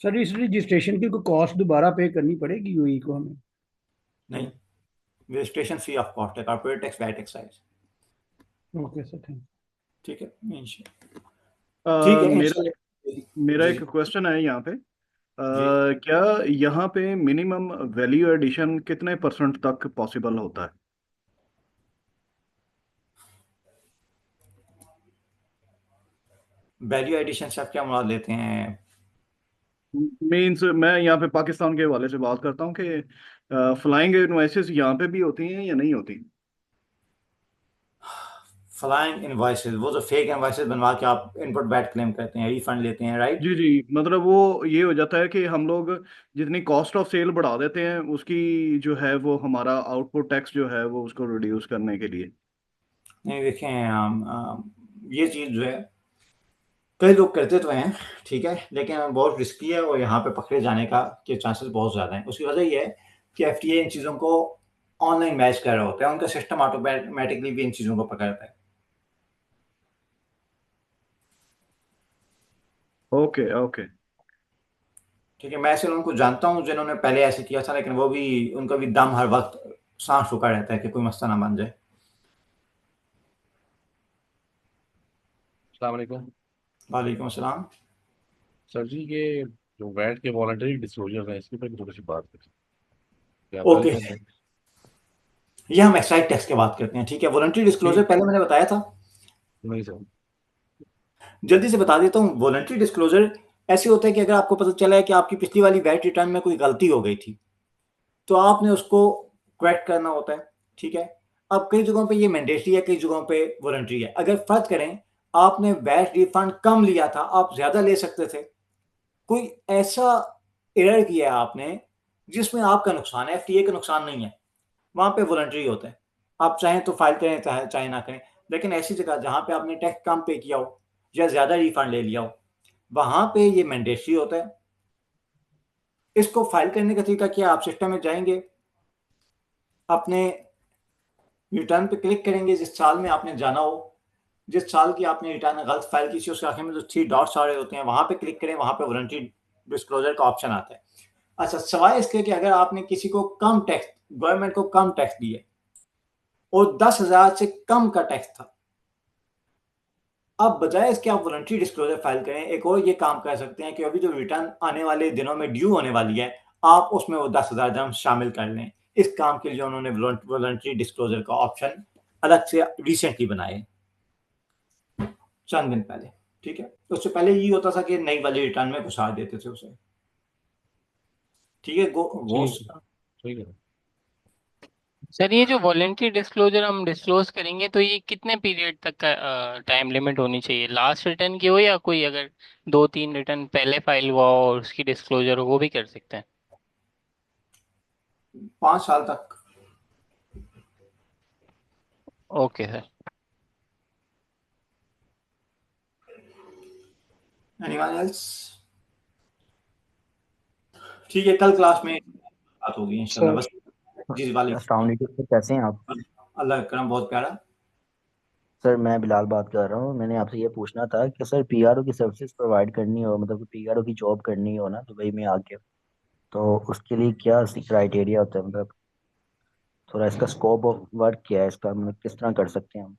सर इस रजिस्ट्रेशन की कोई कॉस्ट दोबारा पे करनी पड़ेगी यूई को हमें? नहीं, रजिस्ट्रेशन फ्री ऑफ कॉस्ट है, corporate tax VAT excise. Okay sir, thank ठीक है, मेरा इंशाल्लाह। मेरा जी एक क्वेश्चन है यहाँ पे। जी, क्या यहाँ पे मिनिमम वैल्यू एडिशन कितने % तक पॉसिबल होता है? वैल्यू एडिशन से आप क्या मुराद लेते हैं? मीन्स मैं यहाँ पे पाकिस्तान के हवाले से बात करता हूँ कि फ्लाइंग इनवॉइसेस यहाँ पे भी होती हैं या नहीं होती? फ्लाइंग इनवॉइसेस, वो जो फेक इनवॉइसेस बनवा के आप इनपुट बैड क्लेम करते हैं, रिफंड लेते हैं, राइट? जी जी, मतलब वो ये हो जाता है कि हम लोग जितनी कॉस्ट ऑफ सेल बढ़ा देते हैं, उसकी जो है वो हमारा आउटपुट टैक्स जो है वो उसको रिड्यूस करने के लिए। नहीं देखें, ये चीज़ जो है कई लोग करते तो हैं, ठीक है, लेकिन बहुत रिस्की है और यहाँ पे पकड़े जाने का के चांसेस बहुत ज़्यादा हैं। उसकी वजह ये है कि एफटीए इन चीज़ों को ऑनलाइन मैच कर रहा होता है, उनका सिस्टम ऑटोमेटिकली भी इन चीज़ों को पकड़ता है। Okay okay. ठीक है, मैं ऐसे लोगों को जानता हूँ जिन्होंने पहले ऐसे किया था, लेकिन वो भी, उनका भी दम हर वक्त सांस रुका रहता है कि कोई मसला ना बन जाए। अस्सलाम वालेकुम वालेकुम अस्सलाम। सर जी, ये जो वैट के वॉलंटरी डिस्क्लोजर है, इसके ऊपर थोड़ी सी बात करें, क्या आप ओके, कर दें? ये हम एक्साइज टैक्स की बात करते हैं, ठीक है। वॉलंटरी डिस्क्लोजर पहले मैंने बताया था, नहीं सर। जल्दी से बता देता हूँ। वॉलंटरी डिस्क्लोजर ऐसे होता है कि अगर आपको पता चला है कि आपकी पिछली वाली वैट रिटर्न में कोई गलती हो गई थी, तो आपने उसको करेक्ट करना होता है, ठीक है। अब कई जगहों पे ये मैंडेटरी है, कई जगहों पे वॉलंटरी है। अगर फर्ज करें आपने वैट रिफंड कम लिया था, आप ज्यादा ले सकते थे, कोई ऐसा एरर किया है आपने जिसमें आपका नुकसान है, एफटीए का नुकसान नहीं है, वहां पे वॉलंटरी होता है। आप चाहें तो फाइल करें, चाहे ना करें। लेकिन ऐसी जगह जहां पे आपने टैक्स कम पे किया हो या ज्यादा रिफंड ले लिया हो, वहां पे ये मैंडेटरी होता है। इसको फाइल करने का तरीका क्या है? आप सिस्टम में जाएंगे, अपने रिटर्न पे क्लिक करेंगे, जिस साल में आपने जाना हो, जिस साल की आपने रिटर्न गलत फाइल की थी, उसके आखिर में जो 3 डॉट्स आ रहे होते हैं, वहां पे क्लिक करें, वहां पे वॉलंटरी डिस्क्लोजर का ऑप्शन आता है। अच्छा, सवाल इसके कि अगर आपने किसी को कम टैक्स, गवर्नमेंट को कम टैक्स दिए और 10,000 से कम का टैक्स था, अब बजाय इसके आप वॉलंटरी डिस्क्लोजर फाइल करें, एक और ये काम कर सकते हैं कि अभी जो रिटर्न आने वाले दिनों में ड्यू होने वाली है, आप उसमें वो 10,000 dirham शामिल कर लें। इस काम के लिए उन्होंने वॉलंटरी डिस्क्लोजर का ऑप्शन अलग से रिसेंटली बनाए, चंद दिन पहले, ठीक है। उससे पहले ये होता था कि नई वाली रिटर्न में घुसा देते थे उसे, ठीक है। ठीक है सर, ये जो वॉलंटरी डिस्क्लोजर हम डिस्क्लोज करेंगे तो ये कितने पीरियड तक का टाइम लिमिट होनी चाहिए? लास्ट रिटर्न की हो या कोई अगर 2-3 रिटर्न पहले फाइल हुआ हो और उसकी डिस्क्लोजर हो, वो भी कर सकते हैं? 5 साल तक। Okay sir. Anyone else? ठीक है, कल क्लास में बात होगी इंशाल्लाह। बस जी, वाले अस्सलाम वालेकुम सर, कैसे हैं आप? अल्लाह का करम, बहुत प्यारा। सर मैं बिलाल बात कर रहा हूँ। मैंने आपसे ये पूछना था कि सर पीआरओ की सर्विसेज प्रोवाइड करनी हो, मतलब पीआरओ की जॉब करनी हो ना दुबई में आके, तो उसके लिए क्या क्राइटेरिया होता है, मतलब थोड़ा इसका स्कोप ऑफ वर्क क्या है इसका, मतलब किस तरह कर सकते हैं हम?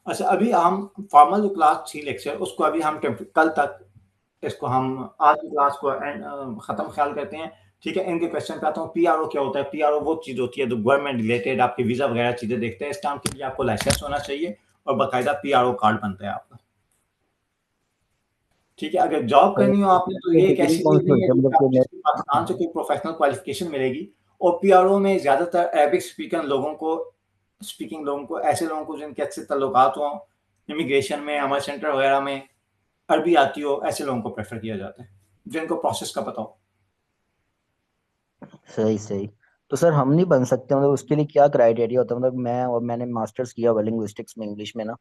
अच्छा, अभी हम फॉर्मल जो क्लास थी लेक्चर, उसको अभी हम कल तक, इसको हम आज की क्लास को ख़त्म ख्याल करते हैं, ठीक है। इनके क्वेश्चन पे आता हूँ। पीआरओ क्या होता है? पीआरओ वो चीज़ होती है जो गवर्नमेंट रिलेटेड आपके वीज़ा वगैरह चीज़ें देखते हैं। इस काम के लिए आपको लाइसेंस होना चाहिए और बाकायदा पीआरओ कार्ड बनता है आपका, ठीक है। अगर जॉब सर करनी हो आपने, तो ये एक डिग्री ऐसी कौन चीज़ सी नहीं है होती है, कि मतलब कि आपको सिर्फ पाकिस्तान से कोई प्रोफेशनल क्वालिफिकेशन मिलेगी। और पीआरओ में ज़्यादातर अरबिक स्पीकिंग लोगों को, ऐसे लोगों को जिनके अच्छे तल्लुकात हों इमिग्रेशन में, हमारे सेंटर वगैरह में, अरबी आती हो, ऐसे लोगों को प्रेफर किया जाता है जिनको प्रोसेस का पता हो। सही सही। तो सर हम नहीं बन सकते, मतलब उसके लिए क्या क्राइटेरिया होता है? मतलब मैंने मास्टर्स किया हुआ लिंग्विस्टिक्स में, इंग्लिश में ना,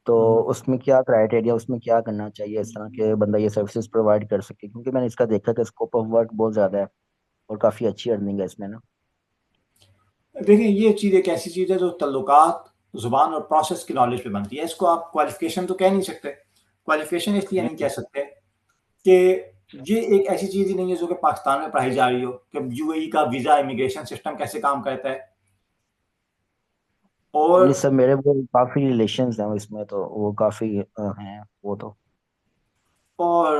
तो उसमें क्या क्राइटेरिया, उसमें क्या करना चाहिए इस तरह के बंदा ये सर्विसेज प्रोवाइड कर सके? क्योंकि मैंने इसका देखा कि स्कोप ऑफ वर्क बहुत ज़्यादा है और काफ़ी अच्छी अर्निंग है इसमें ना। देखिए, ये चीज़ एक ऐसी चीज़ है जो तल्लुकात, जुबान और प्रोसेस की नॉलेज पे बनती है। इसको आप क्वालिफिकेशन तो कह नहीं सकते। क्वालिफिकेशन इसलिए नहीं कह सकते कि ये एक ऐसी चीज़ ही नहीं है जो कि पाकिस्तान में पढ़ाई जा रही हो, कि यूएई का वीज़ा इमिग्रेशन सिस्टम कैसे काम करता है। और नहीं सर, मेरे वो काफ़ी रिलेशंस हैं इसमें, तो वो काफ़ी हैं वो तो। और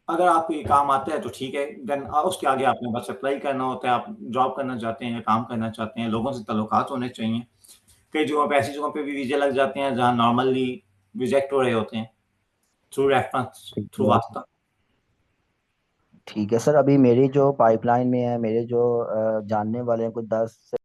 अगर आपको ये काम आता है तो ठीक है, देन उसके आगे आपने बस अप्लाई करना होता है। आप जॉब करना चाहते हैं या काम करना चाहते हैं, लोगों से तल्लुकात होने चाहिए। कई जगहों पे, ऐसी जगहों पे भी वीज़े लग जाते हैं जहाँ नॉर्मली रिजेक्ट हो रहे होते हैं थ्रू रेफरेंस, ठीक थ्रू है। वास्ता। ठीक है सर, अभी मेरी जो पाइपलाइन में है, मेरे जो जानने वाले हैं कुछ 10 से